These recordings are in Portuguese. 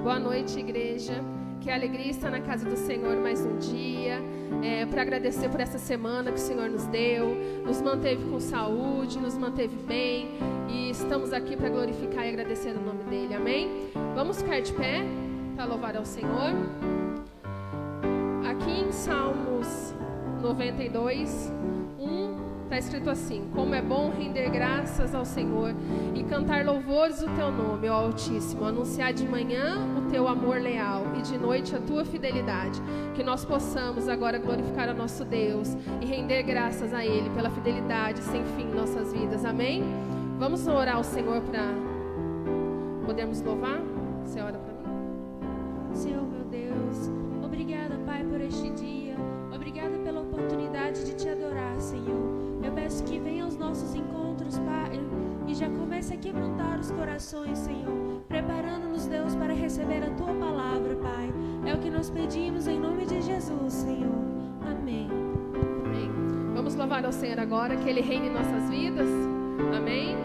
Boa noite, igreja. Que alegria estar na casa do Senhor mais um dia, para agradecer por essa semana que o Senhor nos deu, nos manteve com saúde, nos manteve bem, e estamos aqui para glorificar e agradecer o nome dEle, amém? Vamos ficar de pé para louvar ao Senhor. Aqui em Salmos 92, 1, está escrito assim: como é bom render graças ao Senhor e cantar louvores do teu nome, ó Altíssimo, anunciar de manhã o teu amor leal e de noite a tua fidelidade. Que nós possamos agora glorificar ao nosso Deus e render graças a Ele pela fidelidade sem fim em nossas vidas, amém? Vamos orar ao Senhor para podermos louvar? Você ora para mim? Senhor meu Deus, obrigada, Pai, por este dia. Obrigada pela oportunidade de te adorar, Senhor. Eu peço que venha aos nossos encontros, Pai, e já comece a quebrantar os corações, Senhor, preparando-nos, Deus, para receber a Tua palavra, Pai. É o que nós pedimos em nome de Jesus, Senhor. Amém. Amém. Vamos louvar ao Senhor agora, que Ele reine em nossas vidas. Amém.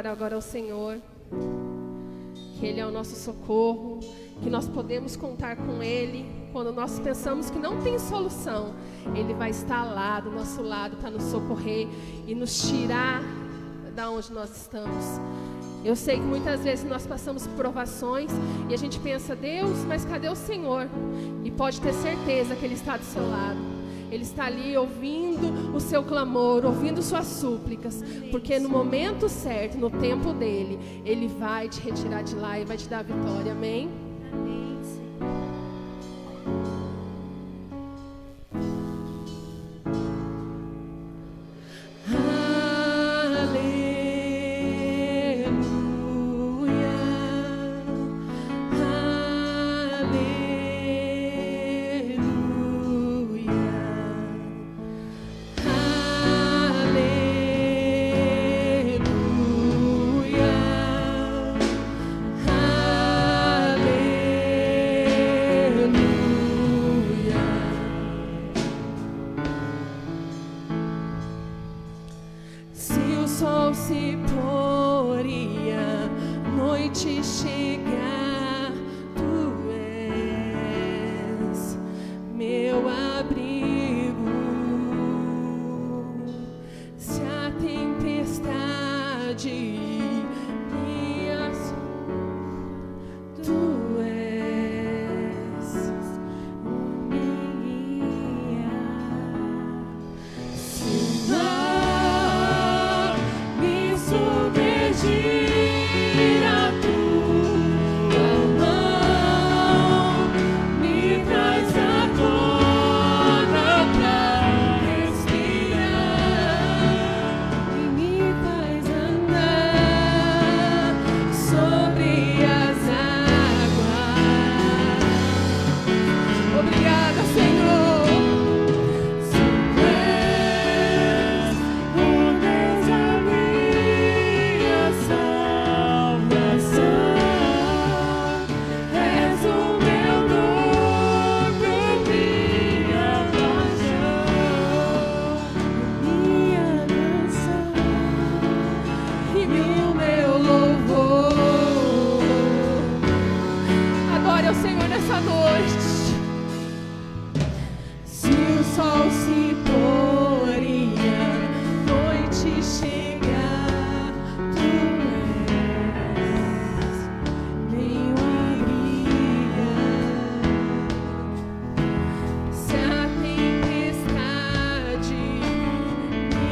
Agora ao Senhor, que Ele é o nosso socorro, que nós podemos contar com Ele quando nós pensamos que não tem solução. Ele vai estar lá do nosso lado para nos socorrer e nos tirar da onde nós estamos. Eu sei que muitas vezes nós passamos por provações e a gente pensa: Deus, mas cadê o Senhor? E pode ter certeza que Ele está do seu lado. Ele está ali ouvindo o seu clamor, ouvindo suas súplicas, porque no momento certo, no tempo dele, Ele vai te retirar de lá e vai te dar a vitória, amém? Amém, Senhor. Aleluia. noite. Se o sol se pôr e a noite chegar, tu és meu abrigo. Se a tempestade me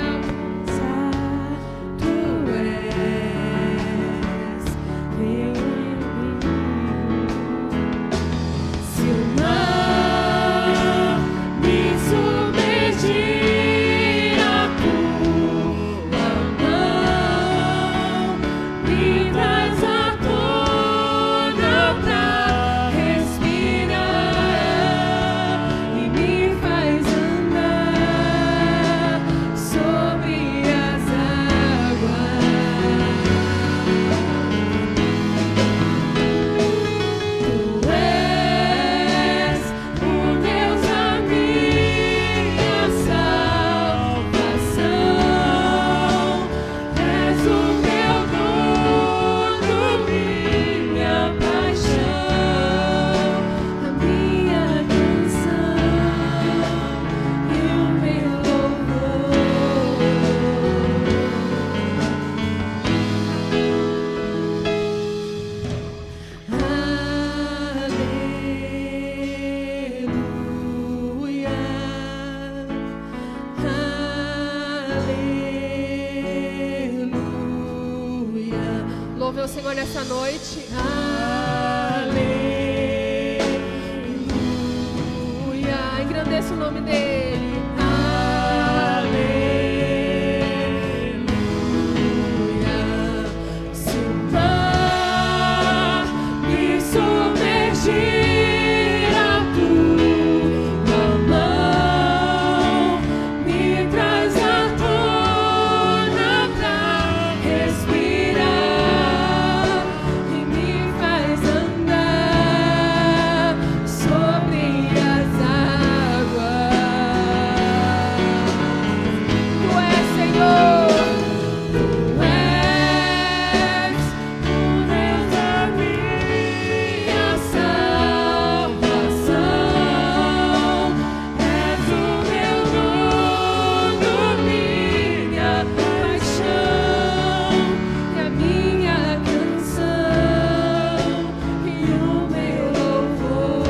alcançar, tu és meu abrigo. Se o mar me submergir, a tua mão me traz à tona pra respirar e me faz andar sobre as águas. Tu és o Deus da minha salvação, és o meu dono, minha paixão, a minha canção e o meu louvor. Aleluia. Louve o Senhor nessa noite. Aleluia. Engrandeça o nome dele. Aleluia. Se o mar me submergir, a tua mão me traz à tona pra respirar e me faz andar sobre as águas. Tu és, Senhor, tu és o Deus da minha salvação, és o meu dono, minha paixão e a minha canção e o meu louvor.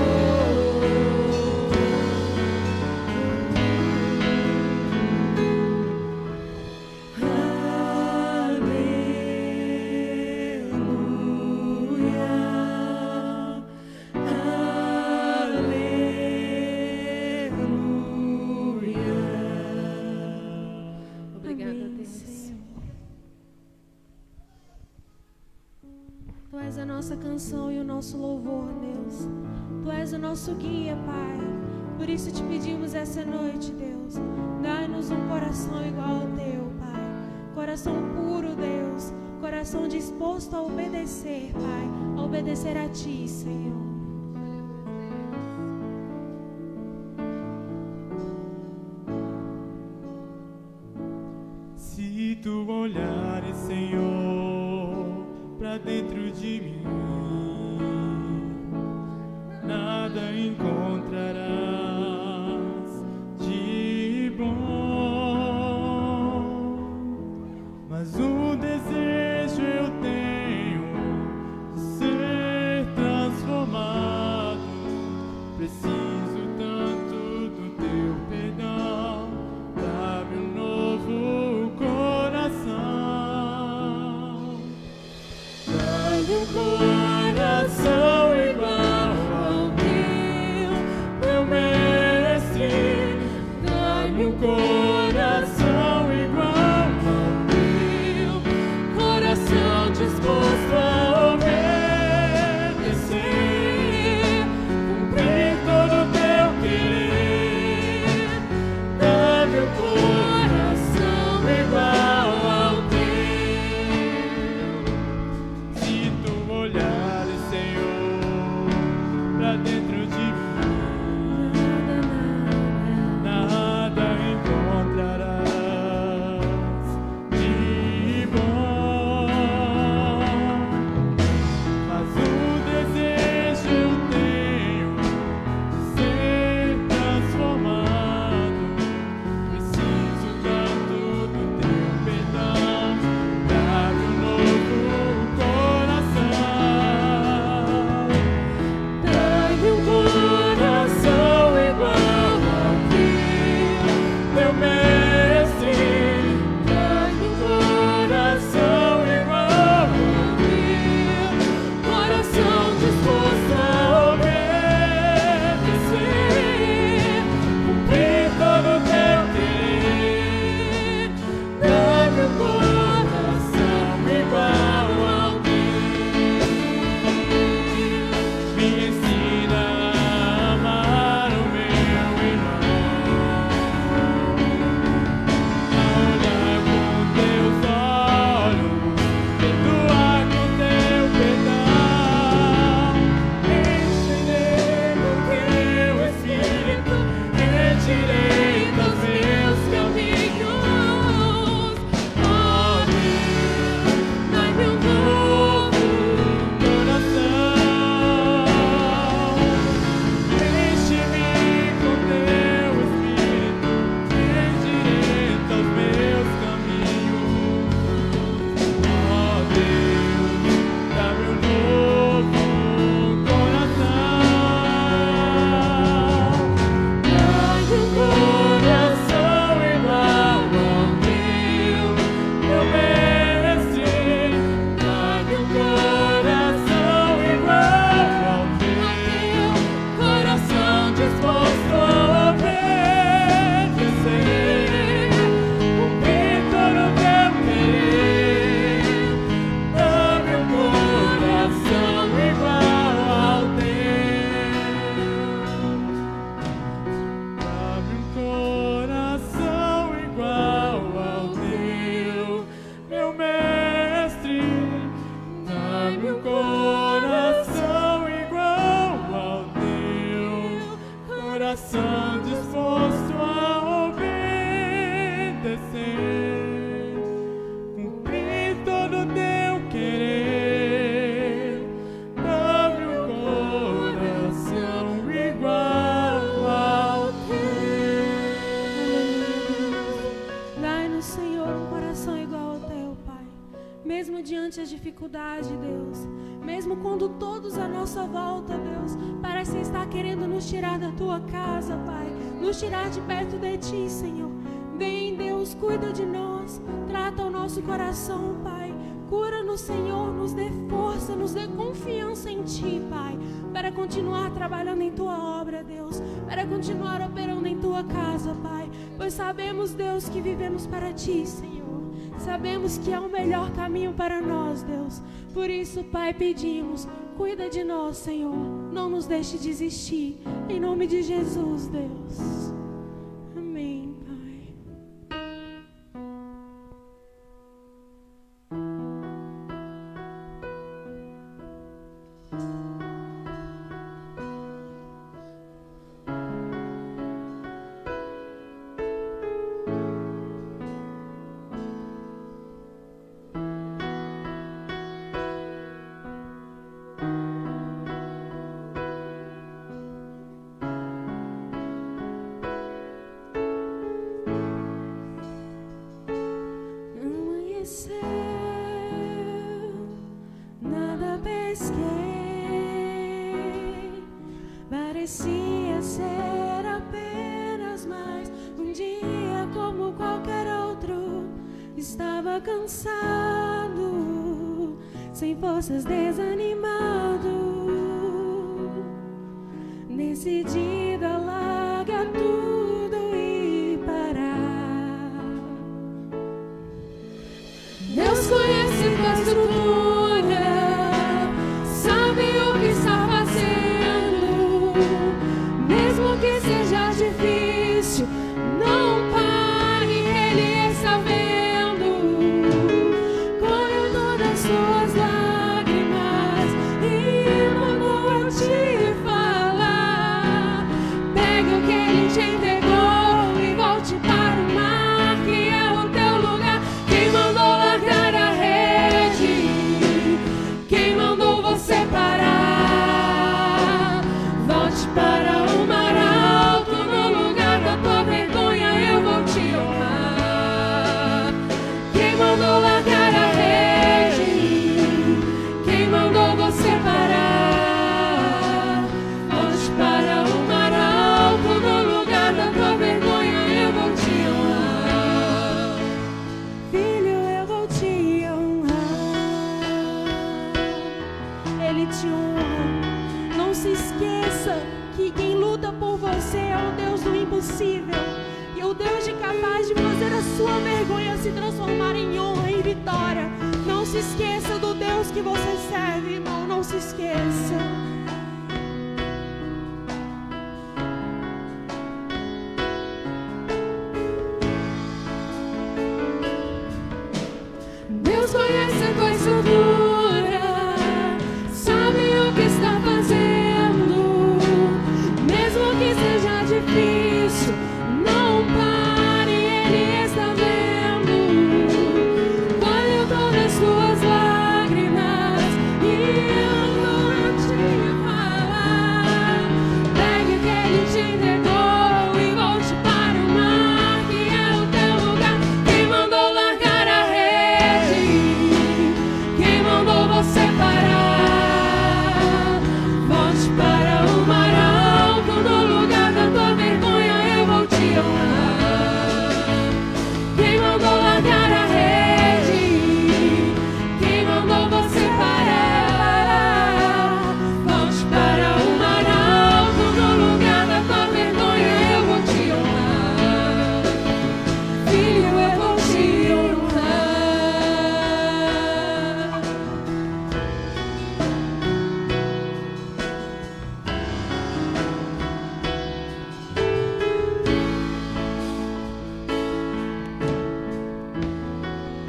Obrigada, Amém, Deus. Senhor. Tu és a nossa canção e o nosso louvor, Deus. Tu és o nosso guia, Pai. Por isso te pedimos essa noite, Deus. Dá-nos um coração igual ao teu, Pai. Coração puro, Deus. Coração disposto a obedecer, Pai. A obedecer a Ti, Senhor. Se tu olhares, Senhor, pra dentro de mim, nada encontrarás de bom, mas um desejo eu tenho de ser transformado todos à nossa volta, Deus, parecem estar querendo nos tirar da tua casa, Pai, nos tirar de perto de ti, Senhor. Vem, Deus, cuida de nós, trata o nosso coração, Pai. Cura-nos, Senhor, nos dê força, nos dê confiança em Ti, Pai, para continuar trabalhando em Tua obra, Deus, para continuar operando em Tua casa, Pai, pois sabemos, Deus, que vivemos para Ti, Senhor. Sabemos que é o melhor caminho para nós, Deus. Por isso, Pai, pedimos, cuida de nós, Senhor, não nos deixe desistir, em nome de Jesus, Deus. Amém, Pai. Nada pesquei, parecia ser apenas mais um dia como qualquer outro. Estava cansado, sem forças, desanimado, decidido a largar tudo e parar. Deus conhece tua estrutura, sabe o que está fazendo. Mesmo que seja difícil, não pare, Ele está vendo. Colheu todas as suas lágrimas e mandou eu te falar. Pegue o que Ele te entregou e volte para o mar, que é o teu lugar. Quem mandou largar a rede? Quem mandou você parar? Volte para o mar alto, no lugar da tua vergonha eu vou te honrar. Quem mandou largar a rede? Quem mandou você parar? Volte para o mar alto, no lugar da tua vergonha eu vou te honrar. Filho, eu vou te honrar. Ele te honra. Não se esqueça que quem luta por você é o Deus do impossível, e o Deus capaz de fazer a sua vergonha se transformar em honra e vitória. Não se esqueça do Deus que você serve, irmão. Não se esqueça. Deus conhece a tua estrutura, sabe o que está fazendo. Mesmo que seja difícil, não pare, Ele está vendo. Colheu todas as suas lágrimas e mandou eu te falar. Pegue o que Ele te entregou e volte para o mar, que é o teu lugar. Quem mandou largar a rede? Quem mandou você parar? Volte para o mar alto, no lugar da tua vergonha eu vou te honrar. Quem mandou largar a rede? Quem mandou você parar? Volte para o mar alto, no lugar da tua vergonha eu vou te honrar. Filho, eu vou te honrar.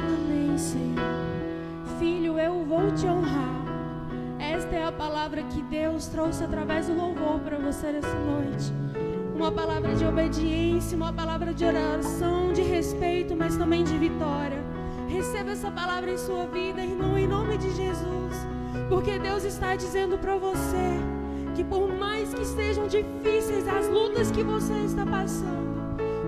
Amém, Senhor. Filho, eu vou te honrar. Esta é a palavra que Deus trouxe através do louvor para você nessa noite. Uma palavra de obediência, uma palavra de oração, de respeito, mas também de vitória. Receba essa palavra em sua vida, irmão, em nome de Jesus. Porque Deus está dizendo para você que por mais que sejam difíceis as lutas que você está passando,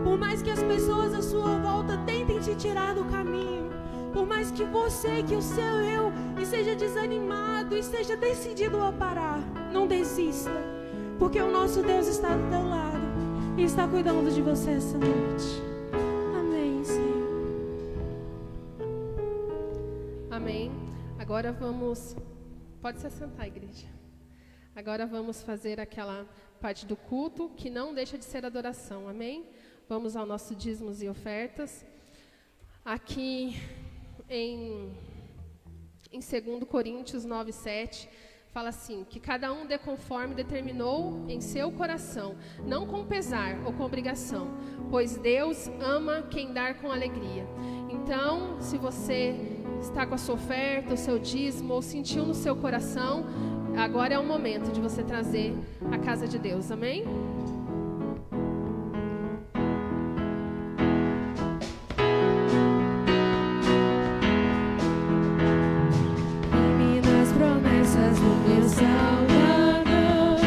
por mais que as pessoas à sua volta tentem te tirar do caminho, por mais que você, que o seu eu esteja desanimado, esteja decidido a parar, não desista, porque o nosso Deus está do teu lado e está cuidando de você essa noite. Amém, Senhor. Amém. Agora pode se assentar, igreja. Agora vamos fazer aquela parte do culto que não deixa de ser adoração, amém? Vamos ao nosso dízimos e ofertas. Aqui em 2 Coríntios 9:7, fala assim, que cada um dê conforme determinou em seu coração, não com pesar ou com obrigação, pois Deus ama quem dá com alegria. Então, se você está com a sua oferta, o seu dízimo, ou sentiu no seu coração, agora é o momento de você trazer a casa de Deus, amém? Firme nas promessas do meu Salvador,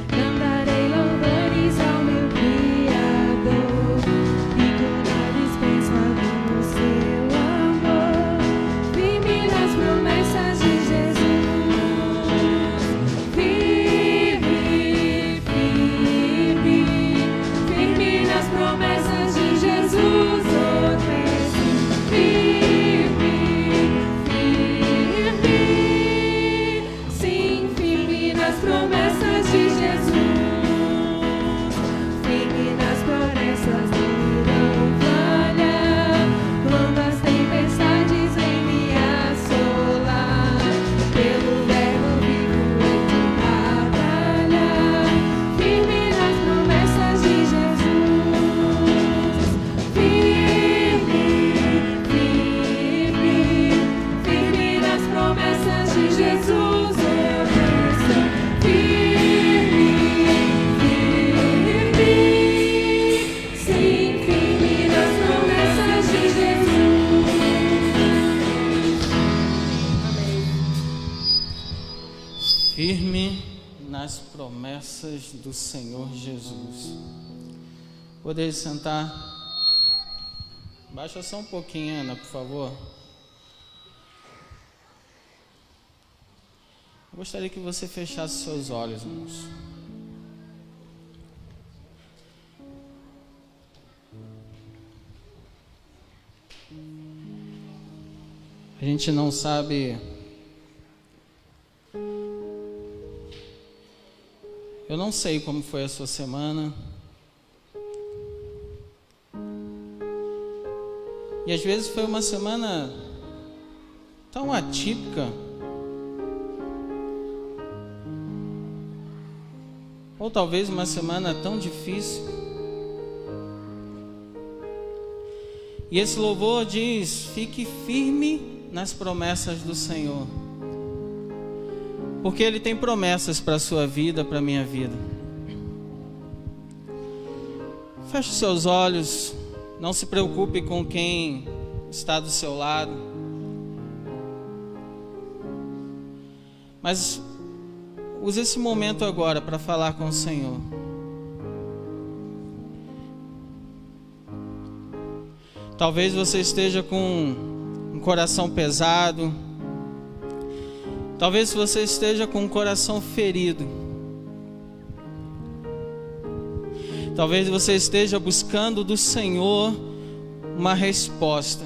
cantarei louvores ao meu Criador, fico na dispensa do seu amor. Firme nas promessas de Jesus, firme, firme nas promessas de Jesus, oh Cristo, firme, sim, firme nas promessas de Jesus, firme nas promessas não irão falhar, quando as tempestades vêm me assolar, pelo verbo vivo eu vou batalhar, firme nas promessas de Jesus, firme, firme nas promessas de Jesus, eu penso, firme, sim, firme nas promessas de Jesus. Firme nas promessas do Senhor Jesus. Poder sentar. Baixa só um pouquinho, Ana, por favor. Eu gostaria que você fechasse seus olhos, irmãos. A gente não sabe. Eu não sei como foi a sua semana. E às vezes foi uma semana tão atípica. Ou talvez uma semana tão difícil. E esse louvor diz: fique firme nas promessas do Senhor. Porque Ele tem promessas para a sua vida, para a minha vida. Feche seus olhos. Não se preocupe com quem está do seu lado. Mas use esse momento agora para falar com o Senhor. Talvez você esteja com um coração pesado. Talvez você esteja com um coração ferido. Talvez você esteja buscando do Senhor uma resposta.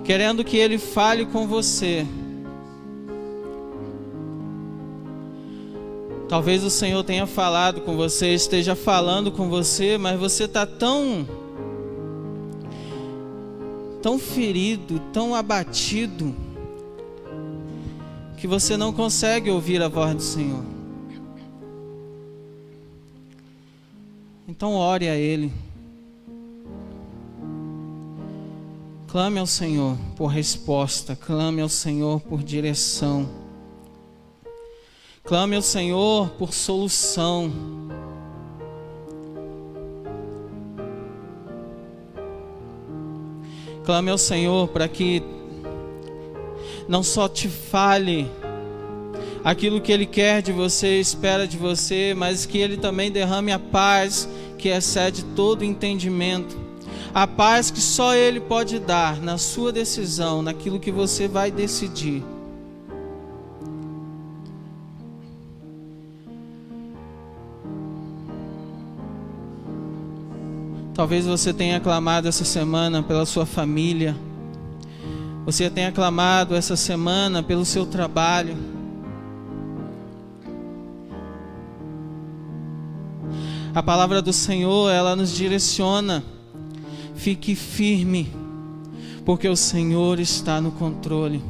Querendo que Ele fale com você. Talvez o Senhor tenha falado com você, esteja falando com você, mas você está tão ferido, tão abatido, que você não consegue ouvir a voz do Senhor. Então ore a Ele. Clame ao Senhor por resposta, clame ao Senhor por direção. Clame ao Senhor por solução. Clame ao Senhor para que não só te fale aquilo que Ele quer de você, espera de você, mas que Ele também derrame a paz que excede todo entendimento. A paz que só Ele pode dar na sua decisão, naquilo que você vai decidir. Talvez você tenha clamado essa semana pela sua família. Você tenha clamado essa semana pelo seu trabalho. A palavra do Senhor, ela nos direciona. Fique firme, porque o Senhor está no controle.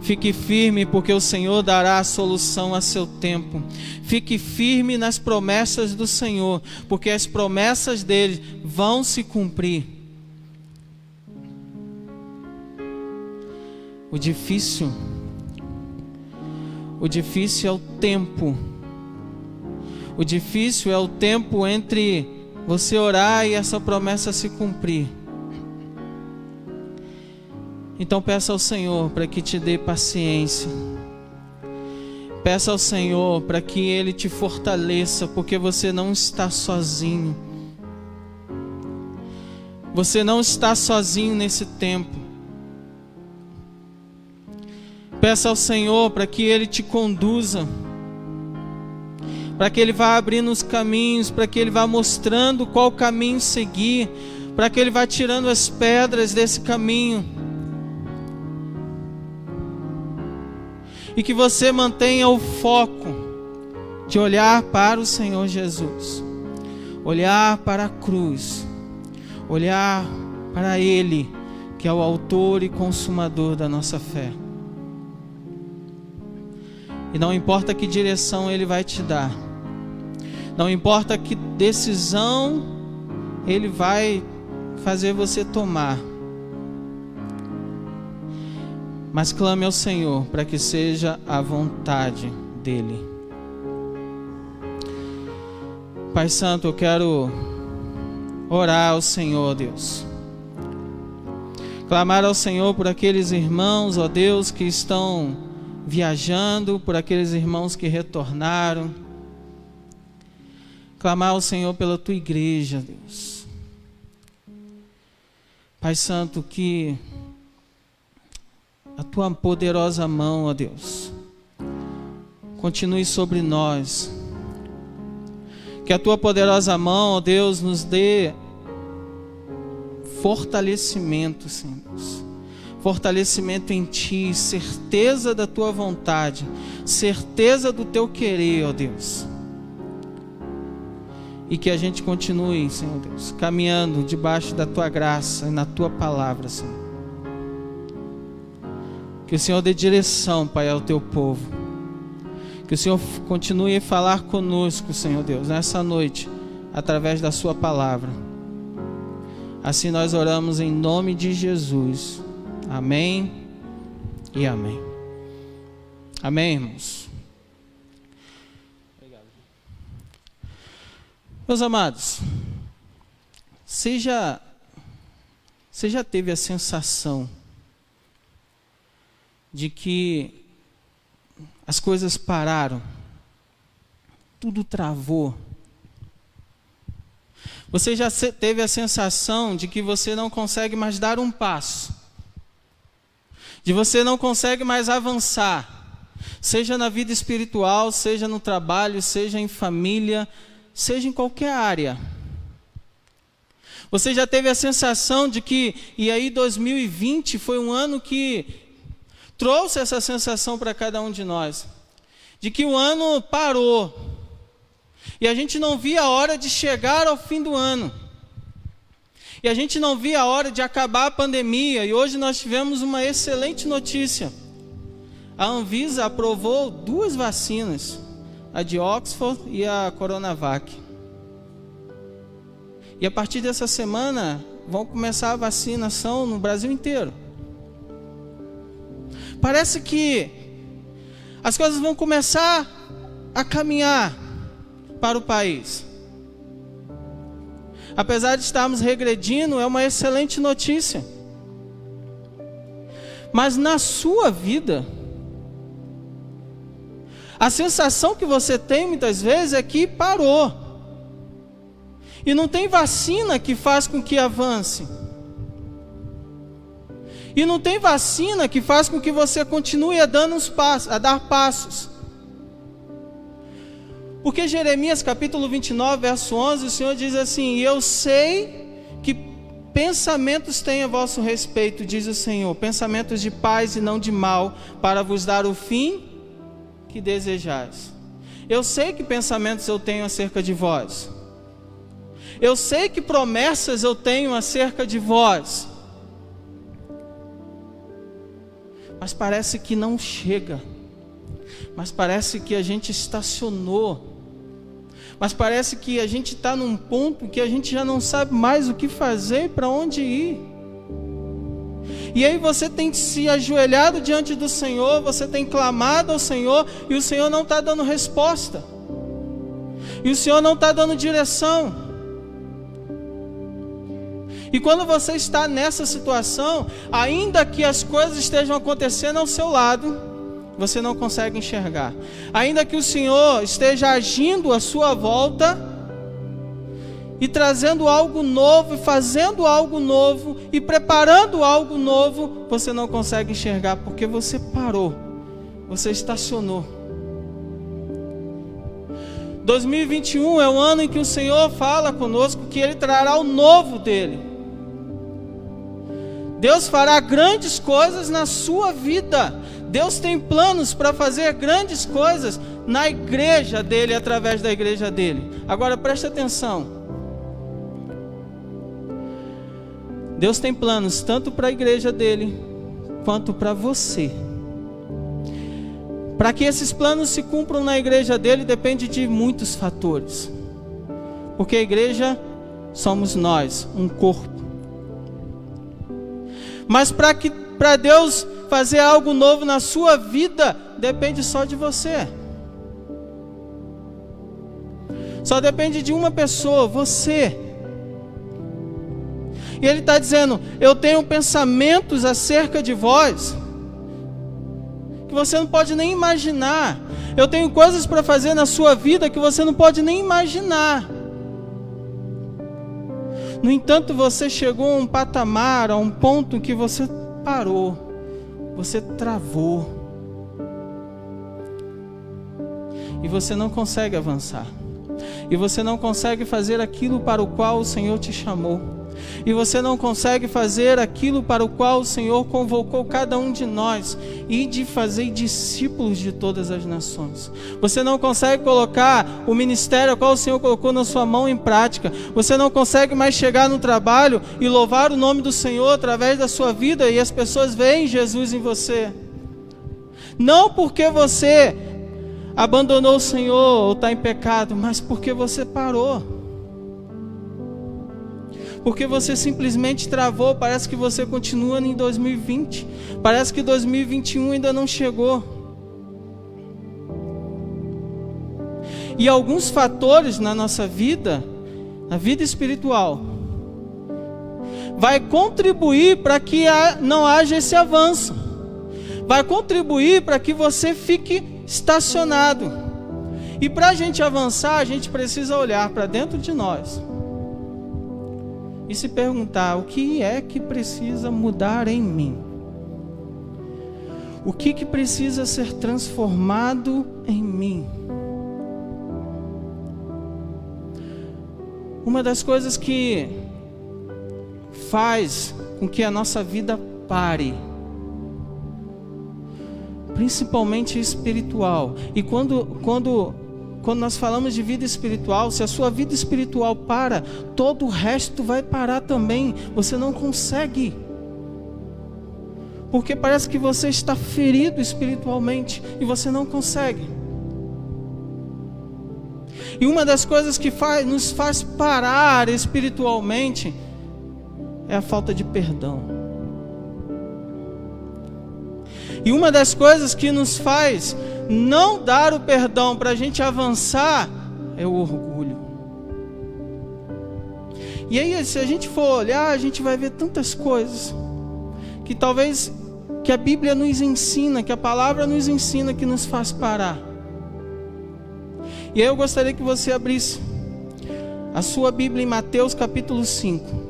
Fique firme, porque o Senhor dará a solução a seu tempo. Fique firme nas promessas do Senhor, porque as promessas dele vão se cumprir. O difícil é o tempo. O difícil é o tempo entre você orar e essa promessa se cumprir. Então peça ao Senhor para que te dê paciência. Peça ao Senhor para que Ele te fortaleça, porque você não está sozinho. Você não está sozinho nesse tempo. Peça ao Senhor para que Ele te conduza, para que Ele vá abrindo os caminhos, para que Ele vá mostrando qual caminho seguir, para que Ele vá tirando as pedras desse caminho. E que você mantenha o foco de olhar para o Senhor Jesus, olhar para a cruz, olhar para Ele, que é o autor e consumador da nossa fé. E não importa que direção Ele vai te dar, não importa que decisão Ele vai fazer você tomar, mas clame ao Senhor para que seja a vontade dEle. Pai Santo, eu quero orar ao Senhor, Deus. Clamar ao Senhor por aqueles irmãos, ó Deus, que estão viajando, por aqueles irmãos que retornaram. Clamar ao Senhor pela Tua igreja, Deus. Pai Santo, que a Tua poderosa mão, ó Deus, continue sobre nós. Que a Tua poderosa mão, ó Deus, nos dê fortalecimento, Senhor Deus. Fortalecimento em Ti, certeza da Tua vontade, certeza do Teu querer, ó Deus. E que a gente continue, Senhor Deus, caminhando debaixo da Tua graça e na Tua palavra, Senhor. Que o Senhor dê direção, Pai, ao Teu povo. Que o Senhor continue a falar conosco, Senhor Deus, nessa noite, através da Sua palavra. Assim nós oramos em nome de Jesus. Amém e amém. Amém, irmãos. Obrigado. Meus amados, você já teve a sensação de que as coisas pararam, tudo travou? Você já teve a sensação de que você não consegue mais dar um passo, de você não consegue mais avançar, seja na vida espiritual, seja no trabalho, seja em família, seja em qualquer área? Você já teve a sensação de que, e aí 2020 foi um ano que trouxe essa sensação para cada um de nós, de que o ano parou, e a gente não via a hora de chegar ao fim do ano, e a gente não via a hora de acabar a pandemia, e hoje nós tivemos uma excelente notícia. A Anvisa aprovou 2 vacinas, a de Oxford e a Coronavac. E a partir dessa semana, vão começar a vacinação no Brasil inteiro. Parece que as coisas vão começar a caminhar para o país. Apesar de estarmos regredindo, é uma excelente notícia. Mas na sua vida, a sensação que você tem muitas vezes é que parou. E não tem vacina que faz com que avance. E não tem vacina que faz com que você continue a dar passos. Porque Jeremias capítulo 29, verso 11, o Senhor diz assim: eu sei que pensamentos têm a vosso respeito, diz o Senhor, pensamentos de paz e não de mal, para vos dar o fim que desejais. Eu sei que pensamentos eu tenho acerca de vós. Eu sei que promessas eu tenho acerca de vós. Mas parece que não chega. Mas parece que a gente estacionou. Mas parece que a gente está num ponto que a gente já não sabe mais o que fazer e para onde ir. E aí você tem se ajoelhado diante do Senhor, você tem clamado ao Senhor, e o Senhor não está dando resposta. E o Senhor não está dando direção. E quando você está nessa situação, ainda que as coisas estejam acontecendo ao seu lado, você não consegue enxergar. Ainda que o Senhor esteja agindo à sua volta, e trazendo algo novo, e fazendo algo novo, e preparando algo novo, você não consegue enxergar, porque você parou, você estacionou. 2021 é o ano em que o Senhor fala conosco que Ele trará o novo dEle. Deus fará grandes coisas na sua vida. Deus tem planos para fazer grandes coisas na igreja dEle, através da igreja dEle. Agora preste atenção. Deus tem planos tanto para a igreja dEle, quanto para você. Para que esses planos se cumpram na igreja dEle, depende de muitos fatores. Porque a igreja somos nós, um corpo. Mas para Deus fazer algo novo na sua vida, depende só de você. Só depende de uma pessoa, você. E Ele está dizendo: eu tenho pensamentos acerca de vós que você não pode nem imaginar. Eu tenho coisas para fazer na sua vida que você não pode nem imaginar. No entanto, você chegou a um patamar, a um ponto que você parou, você travou, e você não consegue avançar, e você não consegue fazer aquilo para o qual o Senhor te chamou, e você não consegue fazer aquilo para o qual o Senhor convocou cada um de nós, e de fazer discípulos de todas as nações. Você não consegue colocar o ministério ao qual o Senhor colocou na sua mão em prática. Você não consegue mais chegar no trabalho e louvar o nome do Senhor através da sua vida, e as pessoas veem Jesus em você. Não porque você abandonou o Senhor ou está em pecado, mas porque você parou. Porque você simplesmente travou. Parece que você continua em 2020. Parece que 2021 ainda não chegou. E alguns fatores na nossa vida, na vida espiritual, vai contribuir para que não haja esse avanço. Vai contribuir para que você fique estacionado. E para a gente avançar, a gente precisa olhar para dentro de nós e se perguntar: o que é que precisa mudar em mim? O que precisa ser transformado em mim? Uma das coisas que faz com que a nossa vida pare, principalmente espiritual, e quando nós falamos de vida espiritual, se a sua vida espiritual para, todo o resto vai parar também. Você não consegue, porque parece que você está ferido espiritualmente e você não consegue. E uma das coisas que nos faz parar espiritualmente é a falta de perdão. E uma das coisas que nos faz não dar o perdão para a gente avançar é o orgulho. E aí, se a gente for olhar, a gente vai ver tantas coisas que talvez que a Bíblia nos ensina, que a palavra nos ensina, que nos faz parar. E aí eu gostaria que você abrisse a sua Bíblia em Mateus capítulo 5.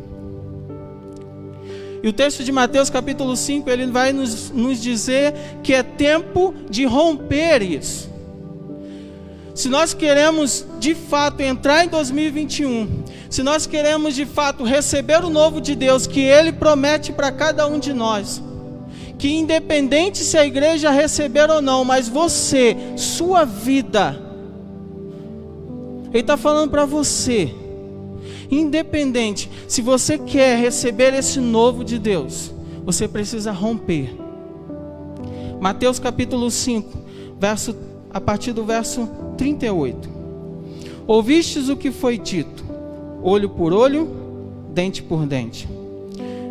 E o texto de Mateus capítulo 5, ele vai nos dizer que é tempo de romper isso. Se nós queremos de fato entrar em 2021, se nós queremos de fato receber o novo de Deus, que Ele promete para cada um de nós, que independente se a igreja receber ou não, mas você, sua vida, Ele está falando para você, independente, se você quer receber esse novo de Deus, você precisa romper. Mateus capítulo 5, a partir do verso 38. Ouvistes o que foi dito, olho por olho, dente por dente.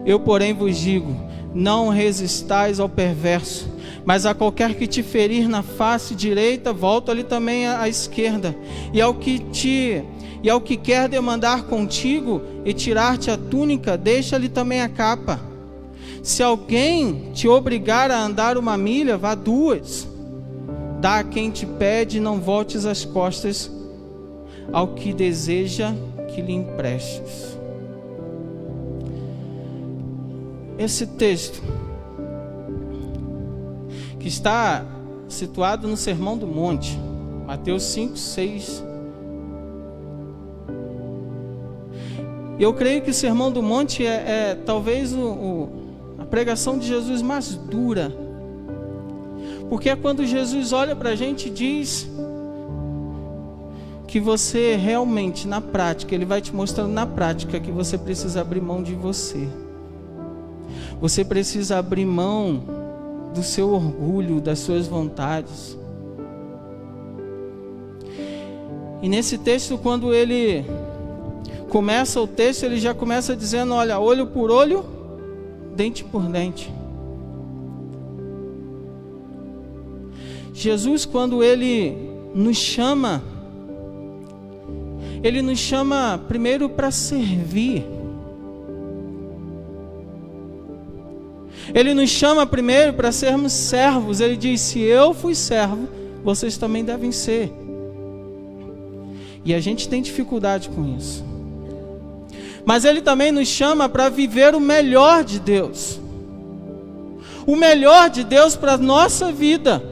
Eu, porém, vos digo, não resistais ao perverso, mas a qualquer que te ferir na face direita, volta-lhe também à esquerda. E ao que quer demandar contigo e tirar-te a túnica, deixa-lhe também a capa. Se alguém te obrigar a andar 1 milha, vá 2. Dá a quem te pede, não voltes as costas ao que deseja que lhe emprestes. Esse texto, que está situado no Sermão do Monte, Mateus 5, 6. Eu creio que o Sermão do Monte é talvez a pregação de Jesus mais dura, porque é quando Jesus olha para a gente e diz que você realmente, na prática, Ele vai te mostrando na prática que você precisa abrir mão de você. Você precisa abrir mão do seu orgulho, das suas vontades. E nesse texto, quando ele começa o texto, ele já começa dizendo, olha, olho por olho, dente por dente. Jesus, quando Ele nos chama primeiro para servir. Ele nos chama primeiro para sermos servos. Ele diz, se eu fui servo, vocês também devem ser. E a gente tem dificuldade com isso. Mas Ele também nos chama para viver o melhor de Deus. O melhor de Deus para a nossa vida.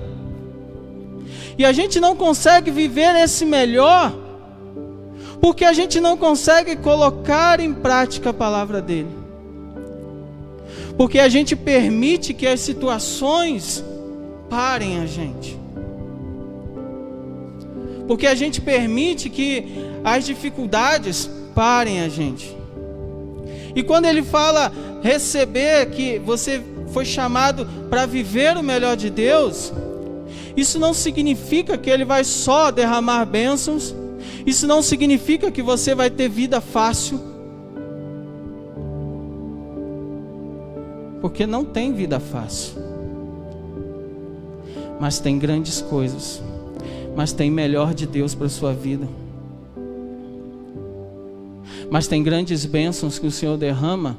E a gente não consegue viver esse melhor porque a gente não consegue colocar em prática a palavra dele. Porque a gente permite que as situações parem a gente. Porque a gente permite que as dificuldades parem a gente. E quando ele fala receber, que você foi chamado para viver o melhor de Deus, isso não significa que Ele vai só derramar bênçãos. Isso não significa que você vai ter vida fácil. Porque não tem vida fácil. Mas tem grandes coisas. Mas tem melhor de Deus para a sua vida. Mas tem grandes bênçãos que o Senhor derrama.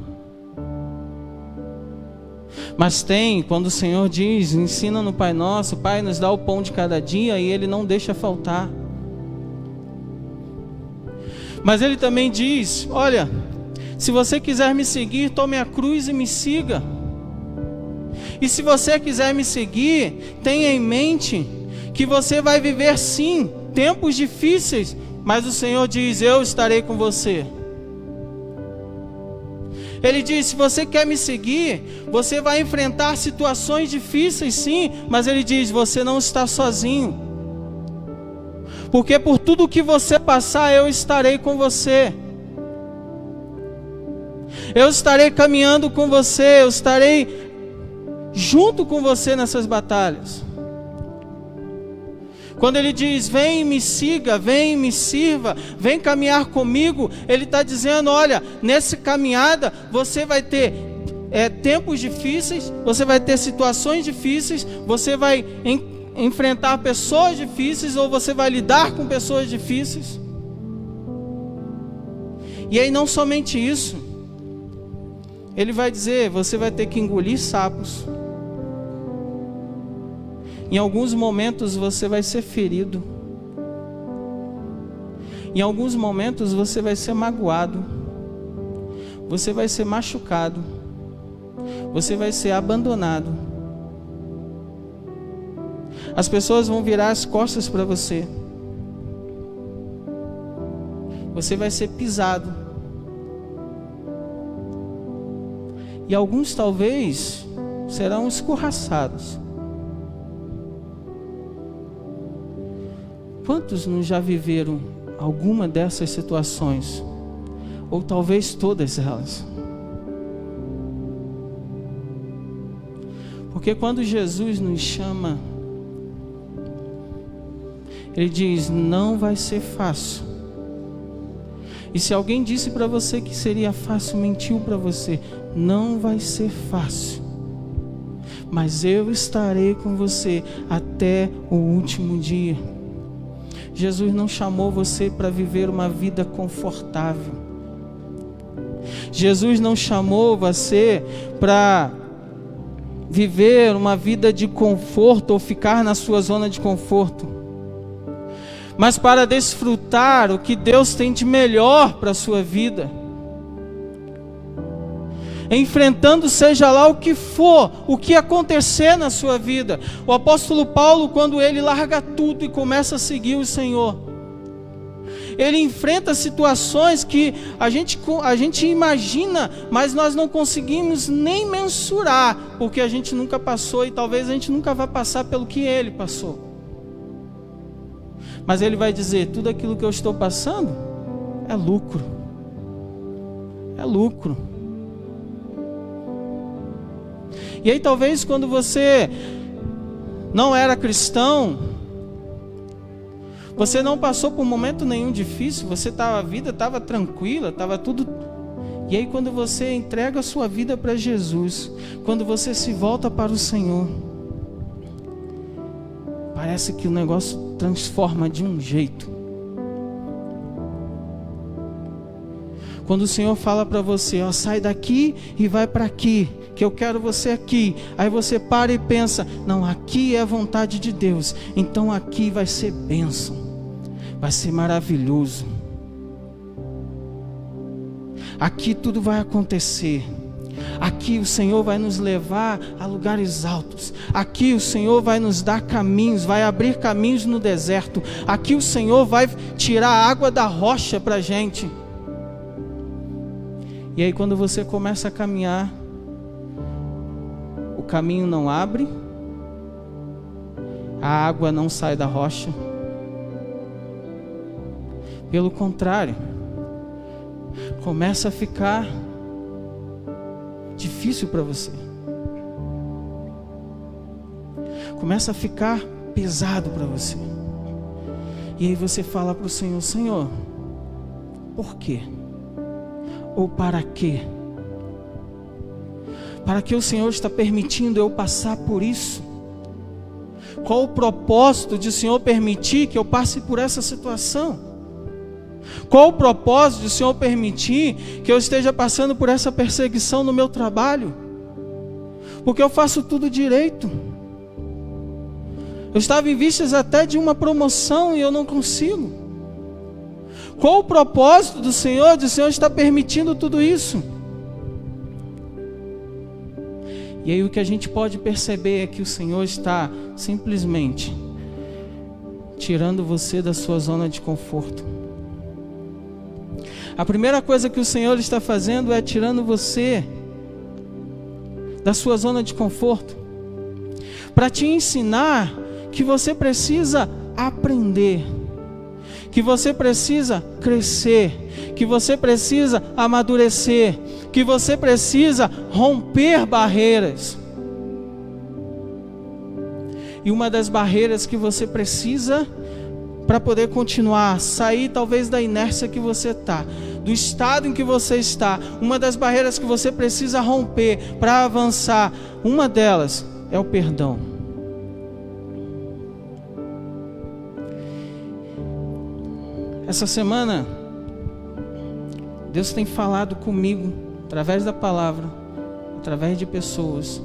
Mas tem, quando o Senhor diz, ensina no Pai Nosso, Pai, nos dá o pão de cada dia, e Ele não deixa faltar. Mas Ele também diz, olha, se você quiser me seguir, tome a cruz e me siga. E se você quiser me seguir, tenha em mente que você vai viver sim, tempos difíceis, mas o Senhor diz, eu estarei com você. Ele diz, se você quer me seguir, você vai enfrentar situações difíceis sim, mas Ele diz, você não está sozinho. Porque por tudo que você passar, eu estarei com você. Eu estarei caminhando com você, eu estarei junto com você nessas batalhas. Quando Ele diz, vem e me siga, vem e me sirva, vem caminhar comigo, Ele está dizendo, olha, nessa caminhada você vai ter tempos difíceis, você vai ter situações difíceis, você vai enfrentar pessoas difíceis, ou você vai lidar com pessoas difíceis. E aí não somente isso, Ele vai dizer, você vai ter que engolir sapos. Em alguns momentos você vai ser ferido. Em alguns momentos você vai ser magoado, você vai ser machucado, você vai ser abandonado. As pessoas vão virar as costas para você. Você vai ser pisado. E alguns talvez serão escorraçados. Quantos não já viveram alguma dessas situações? Ou talvez todas elas? Porque quando Jesus nos chama, Ele diz, não vai ser fácil. E se alguém disse para você que seria fácil, mentiu para você. Não vai ser fácil. Mas eu estarei com você até o último dia. Jesus não chamou você para viver uma vida confortável. Jesus não chamou você para viver uma vida de conforto ou ficar na sua zona de conforto, mas para desfrutar o que Deus tem de melhor para a sua vida, enfrentando seja lá o que for, o que acontecer na sua vida. O apóstolo Paulo, quando ele larga tudo e começa a seguir o Senhor, ele enfrenta situações que a gente imagina, mas nós não conseguimos nem mensurar, porque a gente nunca passou e talvez a gente nunca vá passar pelo que ele passou. Mas ele vai dizer, tudo aquilo que eu estou passando é lucro. É lucro. E aí talvez quando você não era cristão, você não passou por momento nenhum difícil, a vida estava tranquila, estava tudo. E aí quando você entrega a sua vida para Jesus, quando você se volta para o Senhor, parece que o negócio transforma de um jeito. Quando o Senhor fala para você, ó, sai daqui e vai para aqui, que eu quero você aqui. Aí você para e pensa, não, aqui é a vontade de Deus, então aqui vai ser bênção, vai ser maravilhoso. Aqui tudo vai acontecer. Aqui o Senhor vai nos levar a lugares altos. Aqui o Senhor vai nos dar caminhos, vai abrir caminhos no deserto. Aqui o Senhor vai tirar a água da rocha para a gente. E aí quando você começa a caminhar, o caminho não abre, a água não sai da rocha. Pelo contrário, começa a ficar difícil para você. Começa a ficar pesado para você. E aí você fala para o Senhor, Senhor, por quê? Ou para quê? Para que o Senhor está permitindo eu passar por isso? Qual o propósito de o Senhor permitir que eu passe por essa situação? Qual o propósito de o Senhor permitir que eu esteja passando por essa perseguição no meu trabalho? Porque eu faço tudo direito. Eu estava em vistas até de uma promoção e eu não consigo. Qual o propósito do Senhor, de o Senhor estar permitindo tudo isso? E aí o que a gente pode perceber é que o Senhor está simplesmente tirando você da sua zona de conforto. A primeira coisa que o Senhor está fazendo é tirando você da sua zona de conforto, para te ensinar que você precisa aprender, que você precisa crescer, que você precisa amadurecer, que você precisa romper barreiras. E uma das barreiras que você precisa para poder continuar, sair talvez da inércia que você está, do estado em que você está, uma das barreiras que você precisa romper para avançar, uma delas é o perdão. Essa semana, Deus tem falado comigo, através da palavra, através de pessoas.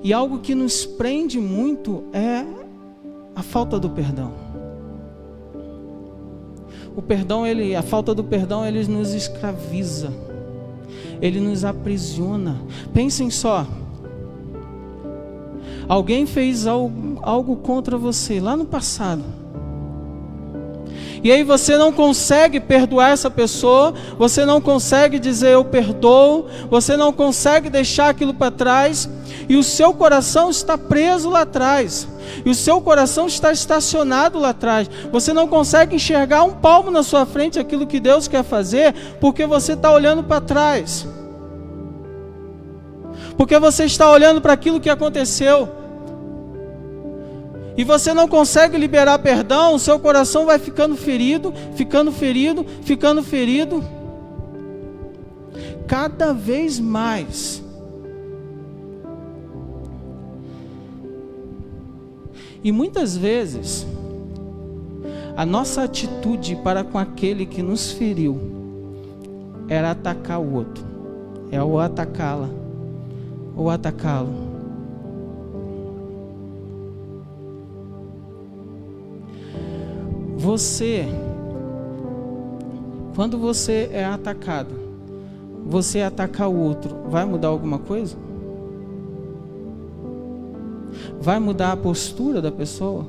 E algo que nos prende muito é a falta do perdão. A falta do perdão, ele nos escraviza. Ele nos aprisiona. Pensem só. Alguém fez algo contra você lá no passado. E aí você não consegue perdoar essa pessoa, você não consegue dizer eu perdoo, você não consegue deixar aquilo para trás, e o seu coração está preso lá atrás, e o seu coração está estacionado lá atrás. Você não consegue enxergar um palmo na sua frente aquilo que Deus quer fazer, porque você está olhando para trás, porque você está olhando para aquilo que aconteceu. E você não consegue liberar perdão, o seu coração vai ficando ferido, ficando ferido, ficando ferido. Cada vez mais. E muitas vezes, a nossa atitude para com aquele que nos feriu era atacar o outro, é ou atacá-la, ou atacá-lo. Quando você é atacado, você atacar o outro, vai mudar alguma coisa? Vai mudar a postura da pessoa?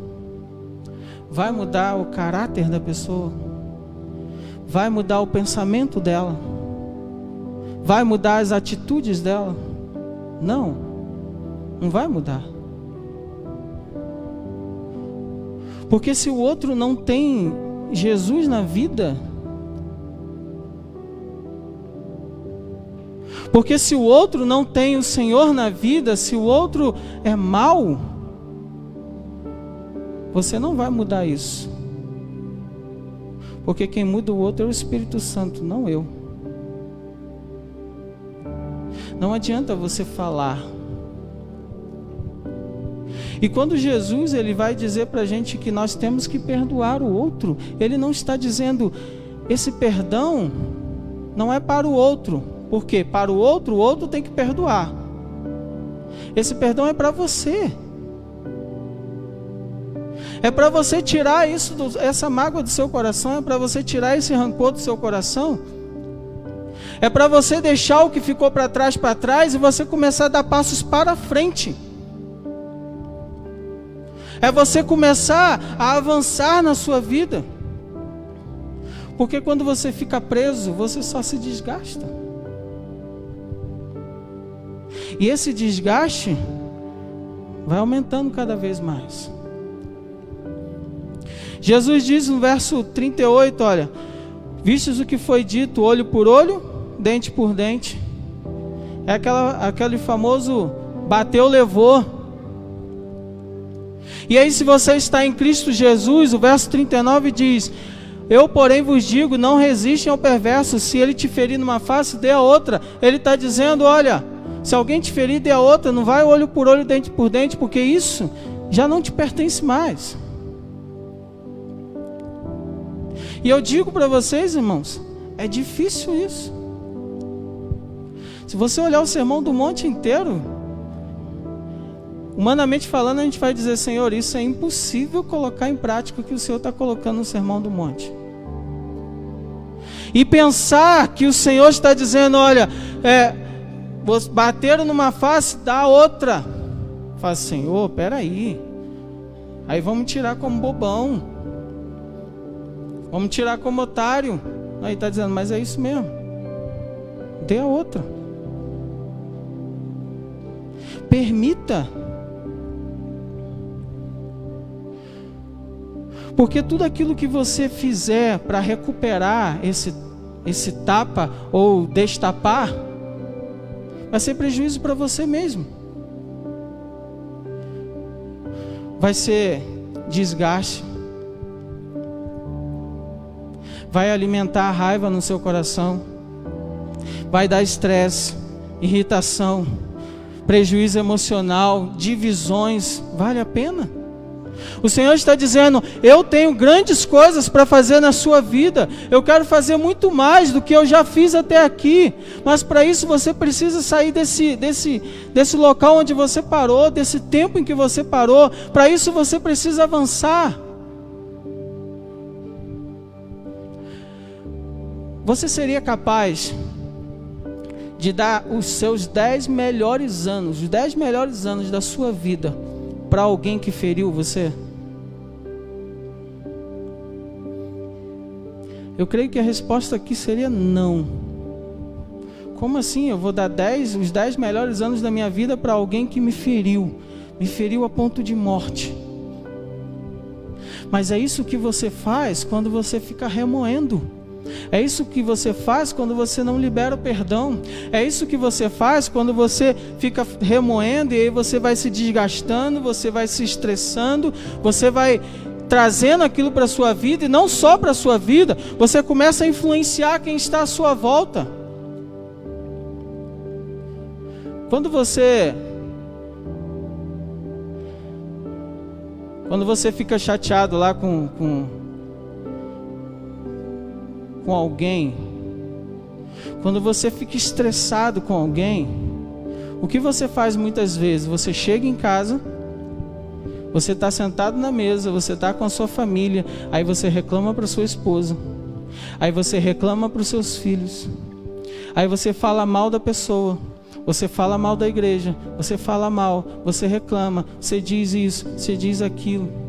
Vai mudar o caráter da pessoa? Vai mudar o pensamento dela? Vai mudar as atitudes dela? Não vai mudar. Porque se o outro não tem Jesus na vida, porque se o outro não tem o Senhor na vida, se o outro é mau, você não vai mudar isso. Porque quem muda o outro é o Espírito Santo, não eu. Não adianta você falar. E quando Jesus ele vai dizer para a gente que nós temos que perdoar o outro, ele não está dizendo, esse perdão não é para o outro, porque para o outro tem que perdoar. Esse perdão é para você. É para você tirar essa mágoa do seu coração, é para você tirar esse rancor do seu coração. É para você deixar o que ficou para trás e você começar a dar passos para frente. É você começar a avançar na sua vida. Porque quando você fica preso, você só se desgasta. E esse desgaste vai aumentando cada vez mais. Jesus diz no verso 38, olha, vistes o que foi dito, olho por olho, dente por dente. É aquele famoso bateu, levou. E aí, se você está em Cristo Jesus, o verso 39 diz, eu porém vos digo, não resistem ao perverso, se ele te ferir numa face, dê a outra. Ele está dizendo, olha, se alguém te ferir, dê a outra, não vai olho por olho, dente por dente, porque isso já não te pertence mais. E eu digo para vocês, irmãos, é difícil isso. Se você olhar o Sermão do Monte inteiro, humanamente falando, a gente vai dizer, Senhor, isso é impossível colocar em prática o que o Senhor está colocando no Sermão do Monte. E pensar que o Senhor está dizendo, olha, bateram numa face, dá outra. Fala, Senhor, peraí. Aí vamos tirar como bobão. Vamos tirar como otário. Aí está dizendo, mas é isso mesmo. Dê a outra. Permita. Porque tudo aquilo que você fizer para recuperar esse tapa ou destapar, vai ser prejuízo para você mesmo. Vai ser desgaste. Vai alimentar a raiva no seu coração. Vai dar estresse, irritação, prejuízo emocional, divisões. Vale a pena? O Senhor está dizendo: eu tenho grandes coisas para fazer na sua vida. Eu quero fazer muito mais do que eu já fiz até aqui. Mas para isso você precisa sair desse local onde você parou, desse tempo em que você parou. Para isso você precisa avançar. Você seria capaz de dar os seus 10 melhores anos, os 10 melhores anos da sua vida para alguém que feriu você? Eu creio que a resposta aqui seria não. Como assim? Eu vou dar os 10 melhores anos da minha vida para alguém que me feriu a ponto de morte. Mas é isso que você faz quando você fica remoendo. É isso que você faz quando você não libera o perdão. É isso que você faz quando você fica remoendo, e aí você vai se desgastando, você vai se estressando, você vai trazendo aquilo para a sua vida, e não só para a sua vida, você começa a influenciar quem está à sua volta. Quando você fica chateado lá com alguém, quando você fica estressado com alguém, o que você faz muitas vezes? Você chega em casa, você está sentado na mesa, você está com a sua família, aí você reclama para sua esposa, aí você reclama para os seus filhos, aí você fala mal da pessoa, você fala mal da igreja, você fala mal, você reclama, você diz isso, você diz aquilo.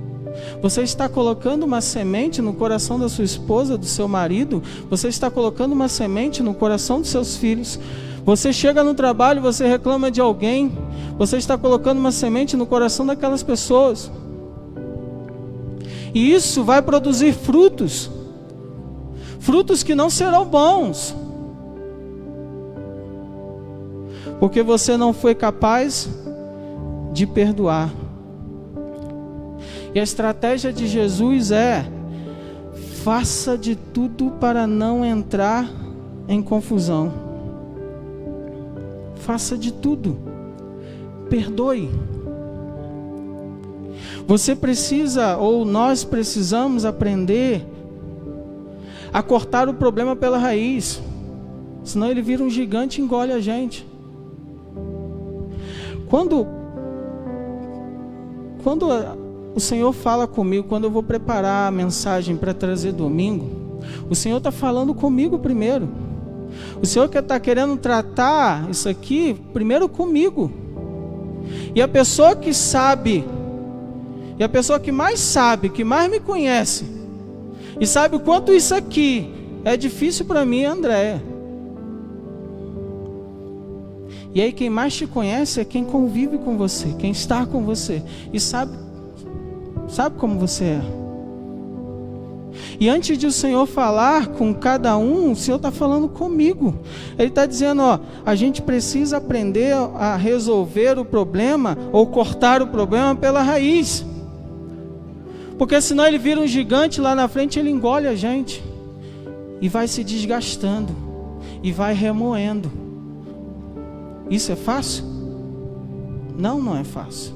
Você está colocando uma semente no coração da sua esposa, do seu marido. Você está colocando uma semente no coração dos seus filhos. Você chega no trabalho, você reclama de alguém. Você está colocando uma semente no coração daquelas pessoas. E isso vai produzir frutos. Frutos que não serão bons. Porque você não foi capaz de perdoar. E a estratégia de Jesus é: faça de tudo para não entrar em confusão. Faça de tudo. Perdoe. Você precisa, ou nós precisamos aprender a cortar o problema pela raiz. Senão ele vira um gigante e engole a gente. Quando o Senhor fala comigo, quando eu vou preparar a mensagem para trazer domingo, o Senhor está falando comigo primeiro. O Senhor que está querendo tratar isso aqui primeiro comigo. E a pessoa que sabe, e a pessoa que mais sabe, que mais me conhece, e sabe o quanto isso aqui é difícil para mim, é a Andréia. E aí quem mais te conhece é quem convive com você, quem está com você, e sabe como você é. E antes de o Senhor falar com cada um, o Senhor está falando comigo. Ele está dizendo, a gente precisa aprender a resolver o problema, ou cortar o problema pela raiz. Porque senão ele vira um gigante lá na frente, ele engole a gente. E vai se desgastando, e vai remoendo. Isso é fácil? Não, não é fácil.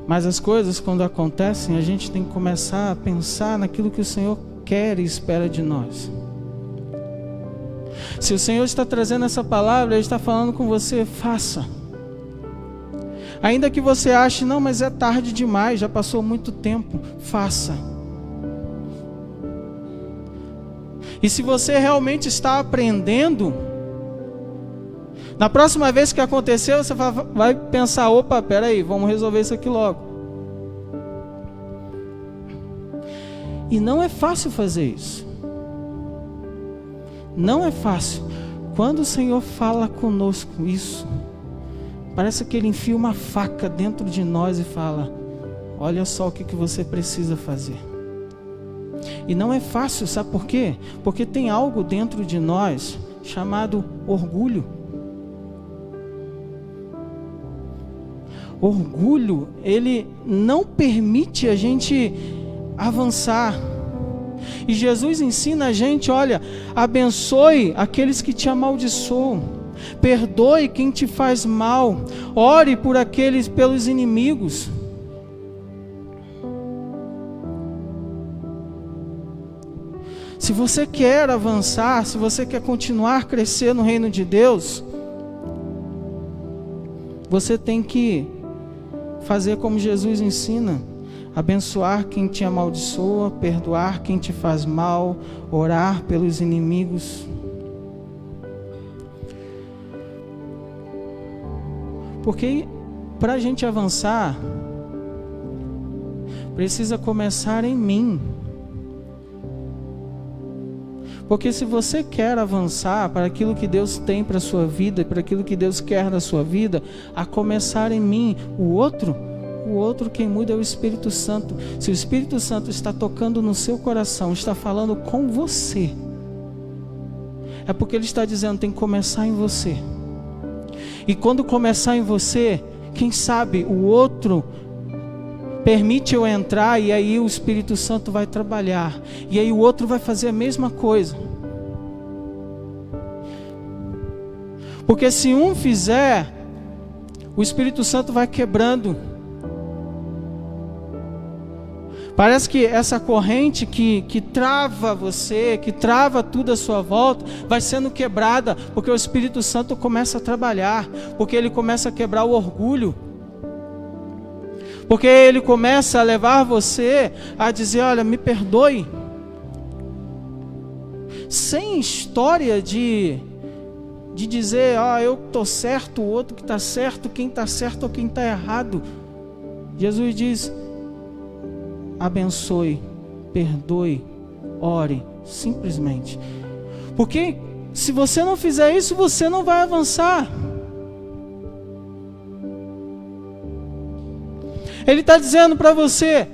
Mas as coisas, quando acontecem, a gente tem que começar a pensar naquilo que o Senhor quer e espera de nós. Se o Senhor está trazendo essa palavra, Ele está falando com você, faça. Ainda que você ache, não, mas é tarde demais, já passou muito tempo, faça. E se você realmente está aprendendo, na próxima vez que acontecer, você vai pensar, opa, peraí, vamos resolver isso aqui logo. E não é fácil fazer isso. Não é fácil. Quando o Senhor fala conosco isso, parece que Ele enfia uma faca dentro de nós e fala, olha só o que você precisa fazer. E não é fácil, sabe por quê? Porque tem algo dentro de nós chamado orgulho. Orgulho, ele não permite a gente avançar. E Jesus ensina a gente, olha, abençoe aqueles que te amaldiçoam, perdoe quem te faz mal, ore por aqueles, pelos inimigos. Se você quer avançar, se você quer continuar a crescer no reino de Deus, você tem que fazer como Jesus ensina: abençoar quem te amaldiçoa, perdoar quem te faz mal, orar pelos inimigos. Porque para a gente avançar, precisa começar em mim. Porque se você quer avançar para aquilo que Deus tem para a sua vida, para aquilo que Deus quer na sua vida, a começar em mim. O outro quem muda é o Espírito Santo. Se o Espírito Santo está tocando no seu coração, está falando com você, é porque Ele está dizendo: tem que começar em você. E quando começar em você, quem sabe o outro permite eu entrar, e aí o Espírito Santo vai trabalhar, e aí o outro vai fazer a mesma coisa. Porque se um fizer, o Espírito Santo vai quebrando. Parece que essa corrente que trava você, que trava tudo à sua volta, vai sendo quebrada, porque o Espírito Santo começa a trabalhar, porque ele começa a quebrar o orgulho. Porque ele começa a levar você a dizer: olha, me perdoe. Sem história de dizer: eu estou certo, o outro que está certo, quem está certo ou quem está errado. Jesus diz: abençoe, perdoe, ore, simplesmente. Porque se você não fizer isso, você não vai avançar. Ele está dizendo para você: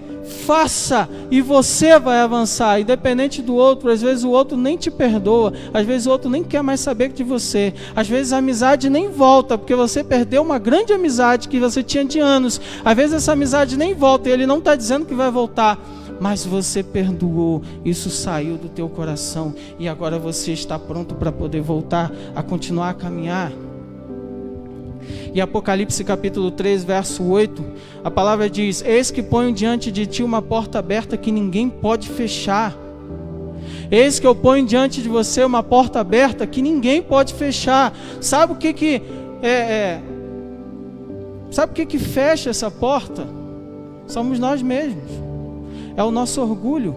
faça e você vai avançar, independente do outro. Às vezes o outro nem te perdoa, às vezes o outro nem quer mais saber de você, às vezes a amizade nem volta, porque você perdeu uma grande amizade que você tinha de anos. Às vezes essa amizade nem volta, e ele não está dizendo que vai voltar, mas você perdoou, isso saiu do teu coração, e agora você está pronto para poder voltar a continuar a caminhar. E Apocalipse capítulo 3, verso 8, a palavra diz: eis que ponho diante de ti uma porta aberta que ninguém pode fechar. Eis que eu ponho diante de você uma porta aberta que ninguém pode fechar. Sabe o que sabe o que fecha essa porta? Somos nós mesmos. É o nosso orgulho.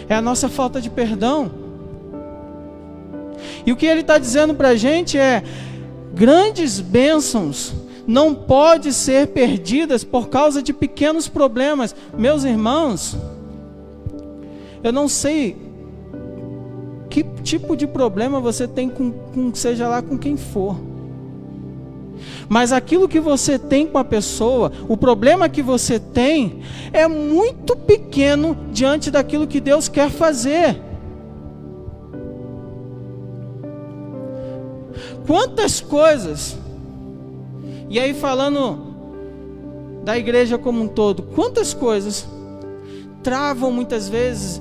É a nossa falta de perdão. E o que ele está dizendo para a gente é: grandes bênçãos não podem ser perdidas por causa de pequenos problemas. Meus irmãos, eu não sei que tipo de problema você tem com seja lá com quem for, mas aquilo que você tem com a pessoa, o problema que você tem é muito pequeno diante daquilo que Deus quer fazer. Quantas coisas, e aí falando da igreja como um todo, quantas coisas travam muitas vezes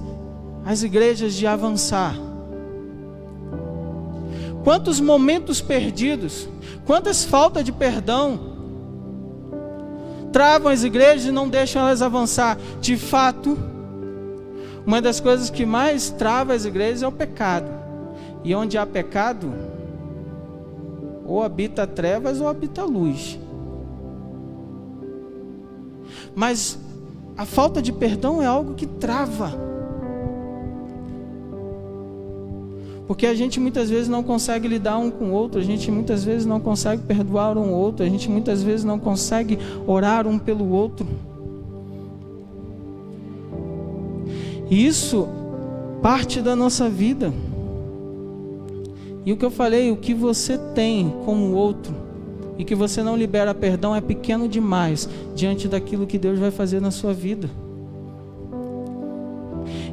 as igrejas de avançar? Quantos momentos perdidos, quantas faltas de perdão travam as igrejas e não deixam elas avançar? De fato, uma das coisas que mais trava as igrejas é o pecado. E onde há pecado, ou habita trevas ou habita luz. Mas a falta de perdão é algo que trava. Porque a gente muitas vezes não consegue lidar um com o outro, a gente muitas vezes não consegue perdoar um outro, a gente muitas vezes não consegue orar um pelo outro. E isso parte da nossa vida. E o que eu falei, o que você tem com o outro e que você não libera perdão é pequeno demais diante daquilo que Deus vai fazer na sua vida.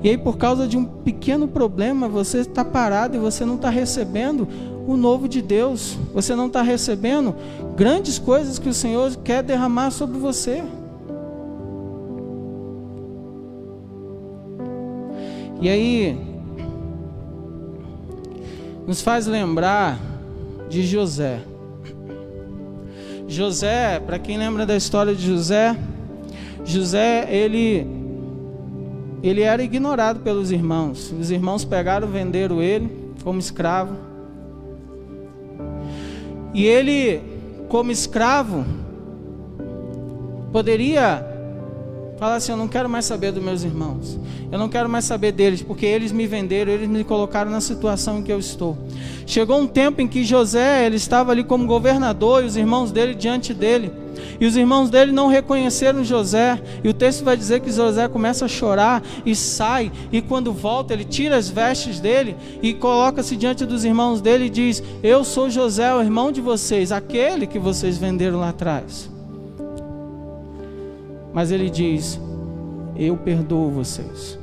E aí, por causa de um pequeno problema, você está parado e você não está recebendo o novo de Deus. Você não está recebendo grandes coisas que o Senhor quer derramar sobre você. E aí, nos faz lembrar de José. José, para quem lembra da história de José, ele era ignorado pelos irmãos. Os irmãos pegaram, venderam ele como escravo. E ele, como escravo, poderia falar assim: eu não quero mais saber dos meus irmãos, eu não quero mais saber deles, porque eles me venderam, eles me colocaram na situação em que eu estou. Chegou um tempo em que José, ele estava ali como governador, e os irmãos dele diante dele, e os irmãos dele não reconheceram José, e o texto vai dizer que José começa a chorar e sai, e quando volta ele tira as vestes dele e coloca-se diante dos irmãos dele e diz: eu sou José, o irmão de vocês, aquele que vocês venderam lá atrás. Mas ele diz: eu perdoo vocês.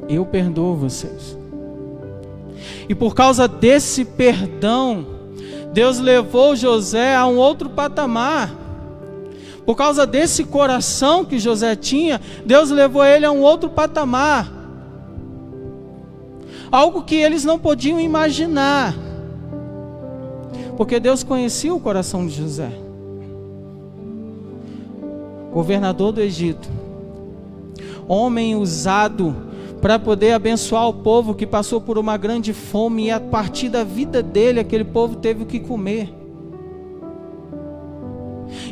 Eu perdoo vocês. E por causa desse perdão, Deus levou José a um outro patamar. Por causa desse coração que José tinha, Deus levou ele a um outro patamar. Algo que eles não podiam imaginar. Porque Deus conhecia o coração de José. Governador do Egito, homem usado para poder abençoar o povo que passou por uma grande fome, e a partir da vida dele aquele povo teve o que comer.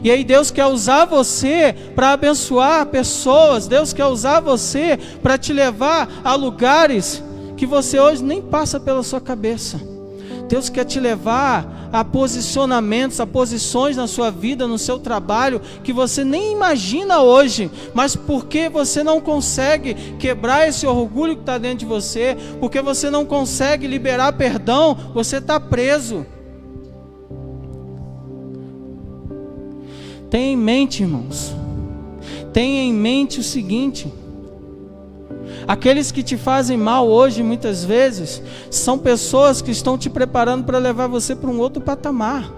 E aí Deus quer usar você para abençoar pessoas. Deus quer usar você para te levar a lugares que você hoje nem passa pela sua cabeça. Deus quer te levar a posicionamentos, a posições na sua vida, no seu trabalho, que você nem imagina hoje, mas porque você não consegue quebrar esse orgulho que está dentro de você, porque você não consegue liberar perdão, você está preso. Tenha em mente, irmãos, tenha em mente o seguinte: aqueles que te fazem mal hoje, muitas vezes, são pessoas que estão te preparando para levar você para um outro patamar.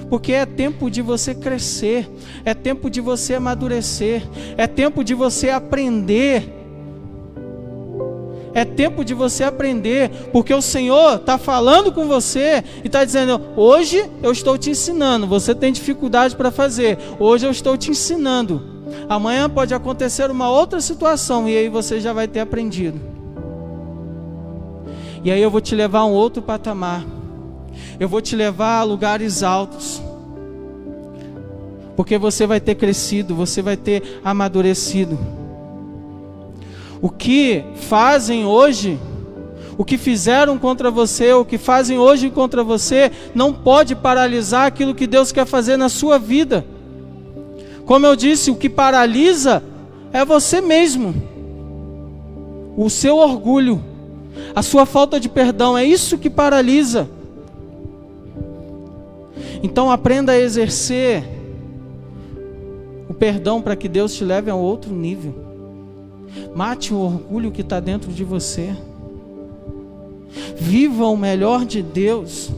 Porque é tempo de você crescer, é tempo de você amadurecer, é tempo de você aprender. É tempo de você aprender, porque o Senhor está falando com você e está dizendo: hoje eu estou te ensinando, você tem dificuldade para fazer, hoje eu estou te ensinando. Amanhã pode acontecer uma outra situação e aí você já vai ter aprendido. E aí eu vou te levar a um outro patamar. Eu vou te levar a lugares altos. Porque você vai ter crescido, você vai ter amadurecido. O que fazem hoje, o que fizeram contra você, o que fazem hoje contra você, não pode paralisar aquilo que Deus quer fazer na sua vida. Como eu disse, o que paralisa é você mesmo. O seu orgulho, a sua falta de perdão, é isso que paralisa. Então aprenda a exercer o perdão para que Deus te leve a outro nível. Mate o orgulho que está dentro de você. Viva o melhor de Deus.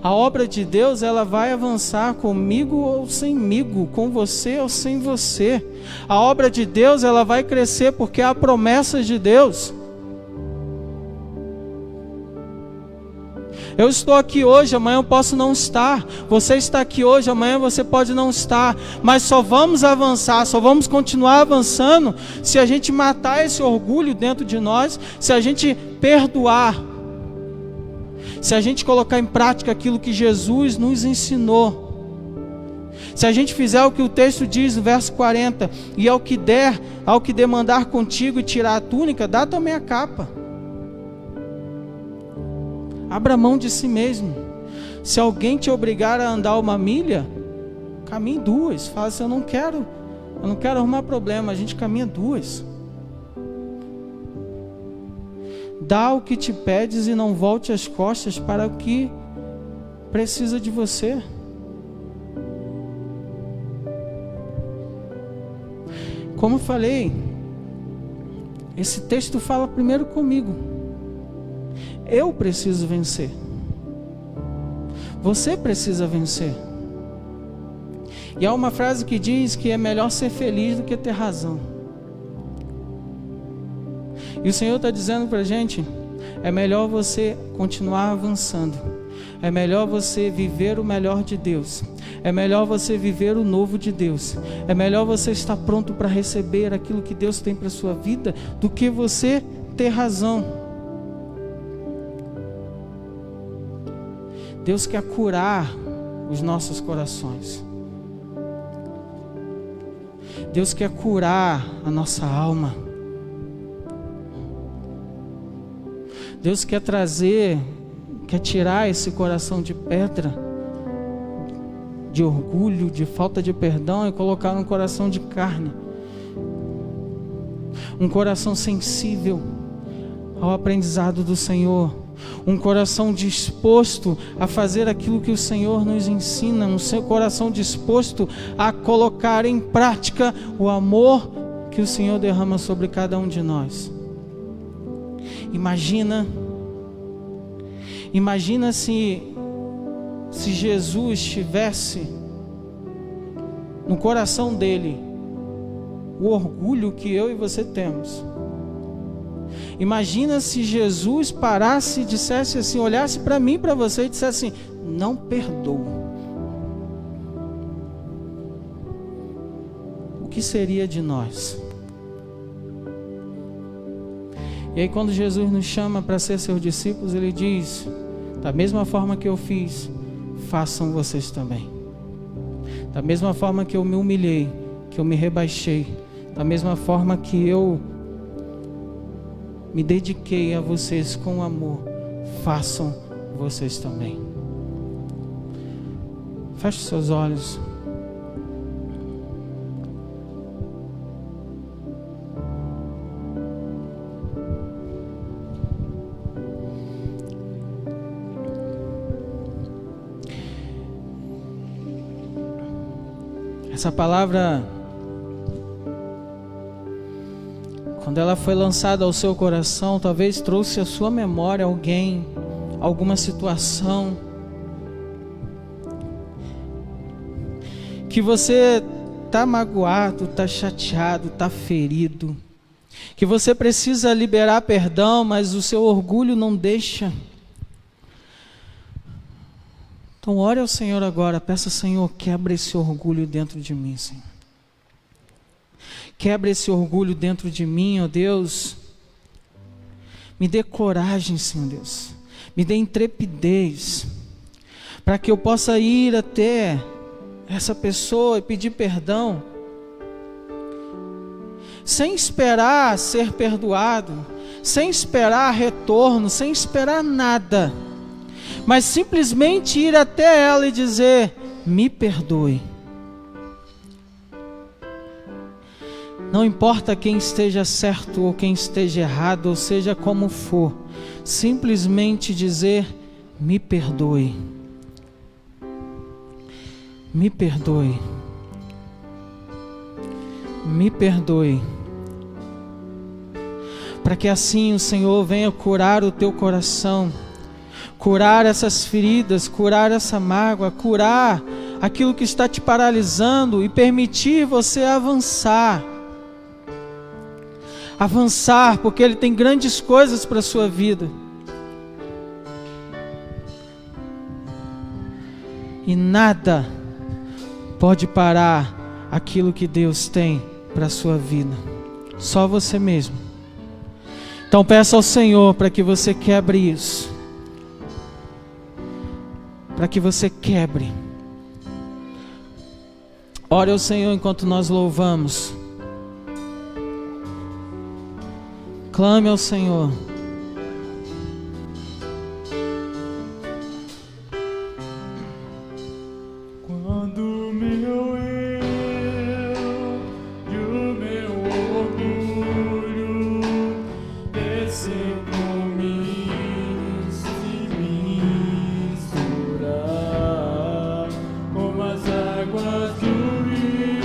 A obra de Deus, ela vai avançar comigo ou semigo, com você ou sem você. A obra de Deus, ela vai crescer porque há promessas de Deus. Eu estou aqui hoje, amanhã eu posso não estar. Você está aqui hoje, amanhã você pode não estar. Mas só vamos avançar, só vamos continuar avançando se a gente matar esse orgulho dentro de nós, se a gente perdoar. Se a gente colocar em prática aquilo que Jesus nos ensinou. Se a gente fizer o que o texto diz no verso 40, e ao que demandar contigo e tirar a túnica, dá também a capa. Abra mão de si mesmo. Se alguém te obrigar a andar 1 milha, caminhe 2. Fala assim: eu não quero arrumar problema, a gente caminha 2. Dá o que te pedes e não volte as costas para o que precisa de você. Como eu falei, esse texto fala primeiro comigo. Eu preciso vencer. Você precisa vencer. E há uma frase que diz que é melhor ser feliz do que ter razão. E o Senhor está dizendo para a gente, é melhor você continuar avançando. É melhor você viver o melhor de Deus. É melhor você viver o novo de Deus. É melhor você estar pronto para receber aquilo que Deus tem para a sua vida do que você ter razão. Deus quer curar os nossos corações. Deus quer curar a nossa alma. Deus quer trazer, quer tirar esse coração de pedra, de orgulho, de falta de perdão, e colocar num coração de carne. Um coração sensível ao aprendizado do Senhor. Um coração disposto a fazer aquilo que o Senhor nos ensina. Um coração disposto a colocar em prática o amor que o Senhor derrama sobre cada um de nós. Imagina se Jesus tivesse no coração dele o orgulho que eu e você temos. Imagina se Jesus parasse e dissesse assim, olhasse para mim, para você e dissesse assim, não perdoo. O que seria de nós? E aí quando Jesus nos chama para ser seus discípulos, Ele diz, da mesma forma que eu fiz, façam vocês também. Da mesma forma que eu me humilhei, que eu me rebaixei, da mesma forma que eu me dediquei a vocês com amor, façam vocês também. Feche seus olhos. Essa palavra, quando ela foi lançada ao seu coração, talvez trouxe à sua memória alguém, alguma situação que você está magoado, está chateado, está ferido, que você precisa liberar perdão, mas o seu orgulho não deixa. Então ore ao Senhor agora, peça, Senhor, quebra esse orgulho dentro de mim, Senhor. Quebra esse orgulho dentro de mim, ó Deus. Me dê coragem, Senhor Deus. Me dê intrepidez, para que eu possa ir até essa pessoa e pedir perdão, sem esperar ser perdoado, sem esperar retorno, sem esperar nada, mas simplesmente ir até ela e dizer, me perdoe. Não importa quem esteja certo ou quem esteja errado, ou seja como for, simplesmente dizer, me perdoe. Me perdoe. Me perdoe. Para que assim o Senhor venha curar o teu coração, curar essas feridas, curar essa mágoa, curar aquilo que está te paralisando e permitir você avançar. Avançar, porque Ele tem grandes coisas para a sua vida. E nada pode parar aquilo que Deus tem para a sua vida. Só você mesmo. Então peça ao Senhor para que você quebre isso. Para que você quebre. Ore ao Senhor enquanto nós louvamos. Clame ao Senhor. Quando o meu eu e o meu orgulho descer comigo se misturar como as águas do rio,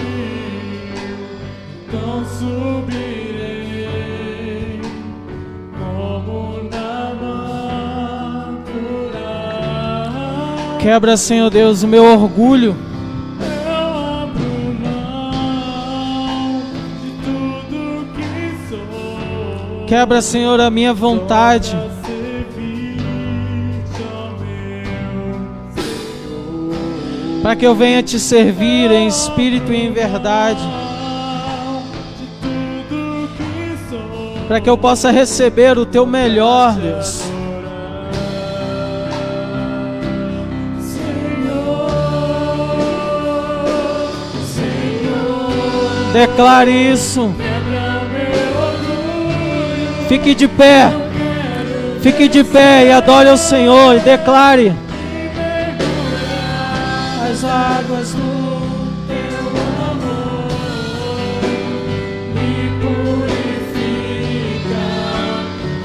então subirei como na mantura. Quebra, Senhor Deus, o meu orgulho. Eu abro mão de tudo que sou. Quebra, Senhor, a minha vontade. Para que eu venha te servir em espírito e em verdade. Para que eu possa receber o teu melhor, Deus. Declare isso. Fique de pé. Fique de pé e adore ao Senhor e declare. As águas do teu amor me purifica.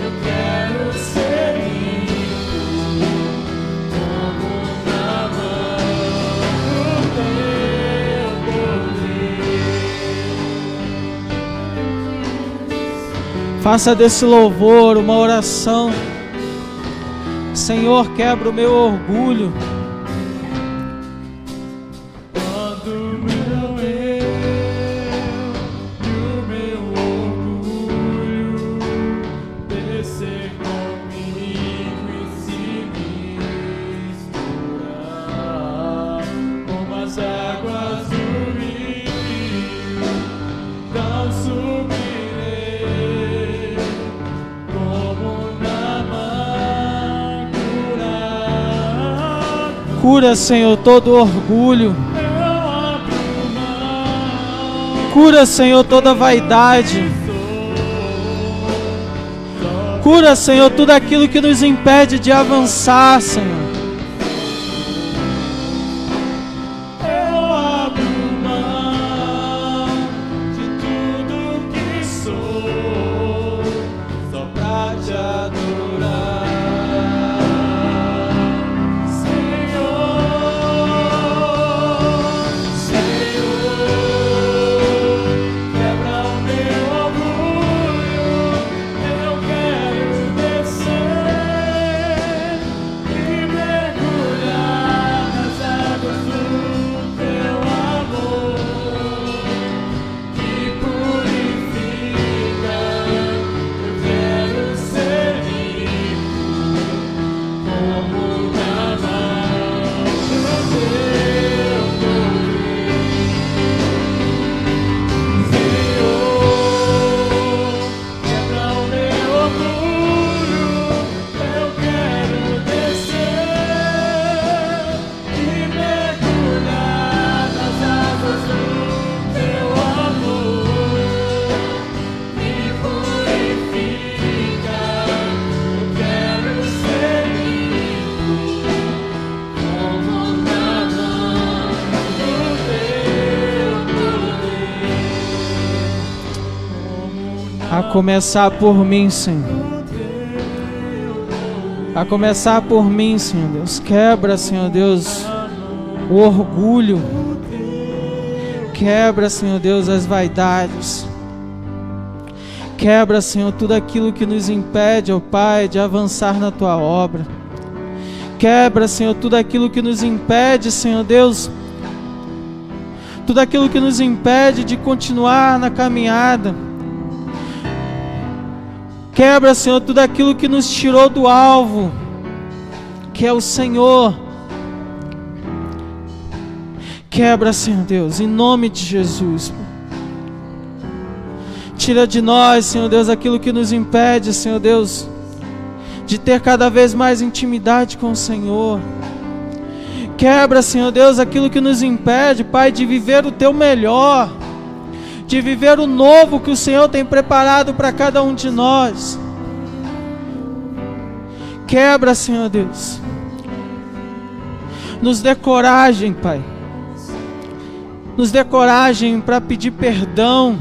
Eu quero ser limpo como na mão do teu poder. Faça desse louvor uma oração. Senhor, quebra o meu orgulho. Cura, Senhor, todo orgulho. Cura, Senhor, toda vaidade. Cura, Senhor, tudo aquilo que nos impede de avançar, Senhor. Eu abro mão de tudo que sou, só pra te adorar. A começar por mim, Senhor. A começar por mim, Senhor Deus. Quebra, Senhor Deus, o orgulho. Quebra, Senhor Deus, as vaidades. Quebra, Senhor, tudo aquilo que nos impede, ó Pai, de avançar na Tua obra. Quebra, Senhor, tudo aquilo que nos impede, Senhor Deus, tudo aquilo que nos impede de continuar na caminhada. Quebra, Senhor, tudo aquilo que nos tirou do alvo, que é o Senhor. Quebra, Senhor Deus, em nome de Jesus. Tira de nós, Senhor Deus, aquilo que nos impede, Senhor Deus, de ter cada vez mais intimidade com o Senhor. Quebra, Senhor Deus, aquilo que nos impede, Pai, de viver o Teu melhor, de viver o novo que o Senhor tem preparado para cada um de nós. Quebra, Senhor Deus. Nos dê coragem, Pai. Nos dê coragem para pedir perdão.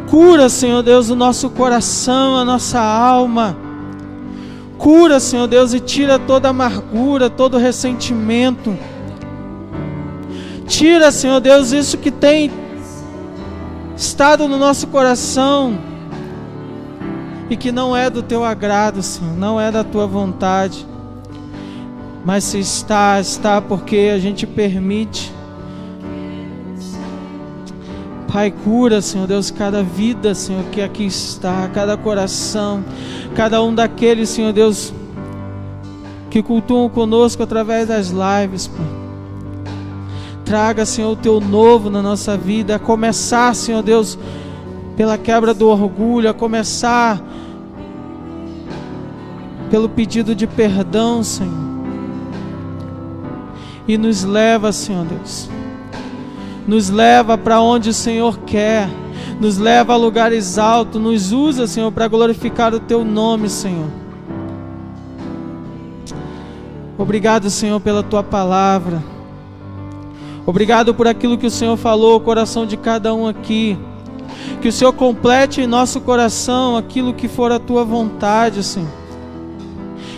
Cura, Senhor Deus, o nosso coração, a nossa alma. Cura, Senhor Deus, e tira toda amargura, todo ressentimento. Tira, Senhor Deus, isso que tem estado no nosso coração e que não é do Teu agrado, Senhor, não é da Tua vontade. Mas se está porque a gente permite. Pai, cura, Senhor Deus, cada vida, Senhor, que aqui está, cada coração, cada um daqueles, Senhor Deus, que cultuam conosco através das lives, Pai. Traga, Senhor, o Teu novo na nossa vida, a começar, Senhor Deus, pela quebra do orgulho, a começar pelo pedido de perdão, Senhor. E nos leva, Senhor Deus, nos leva para onde o Senhor quer, nos leva a lugares altos, nos usa, Senhor, para glorificar o Teu nome, Senhor. Obrigado, Senhor, pela Tua palavra. Obrigado por aquilo que o Senhor falou ao coração de cada um aqui. Que o Senhor complete em nosso coração aquilo que for a Tua vontade, Senhor.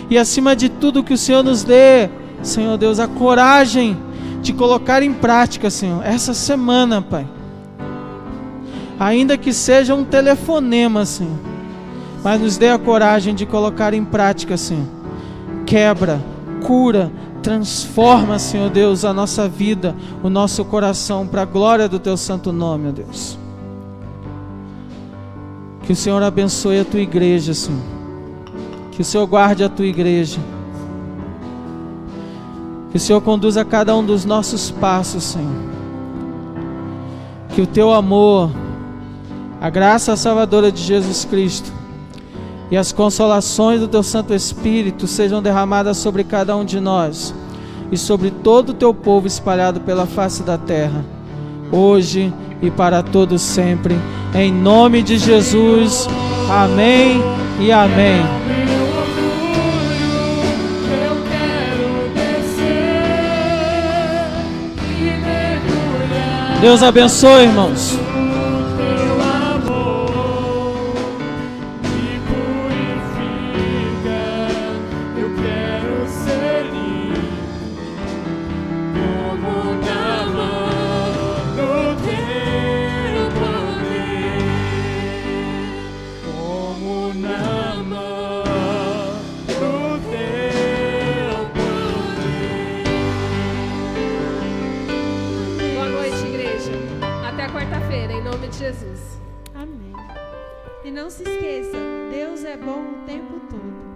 E acima de tudo, que o Senhor nos dê, Senhor Deus, a coragem de colocar em prática, Senhor, essa semana, Pai. Ainda que seja um telefonema, Senhor, mas nos dê a coragem de colocar em prática, Senhor. Quebra, cura, transforma, Senhor Deus, a nossa vida, o nosso coração, para a glória do Teu santo nome, ó Deus. Que o Senhor abençoe a Tua igreja, Senhor. Que o Senhor guarde a Tua igreja. Que o Senhor conduza cada um dos nossos passos, Senhor. Que o Teu amor, a graça salvadora de Jesus Cristo e as consolações do Teu Santo Espírito sejam derramadas sobre cada um de nós e sobre todo o Teu povo espalhado pela face da terra, hoje e para todos sempre. Em nome de Jesus. Amém e amém. Deus abençoe, irmãos. Jesus. Amém. E não se esqueça, Deus é bom o tempo todo.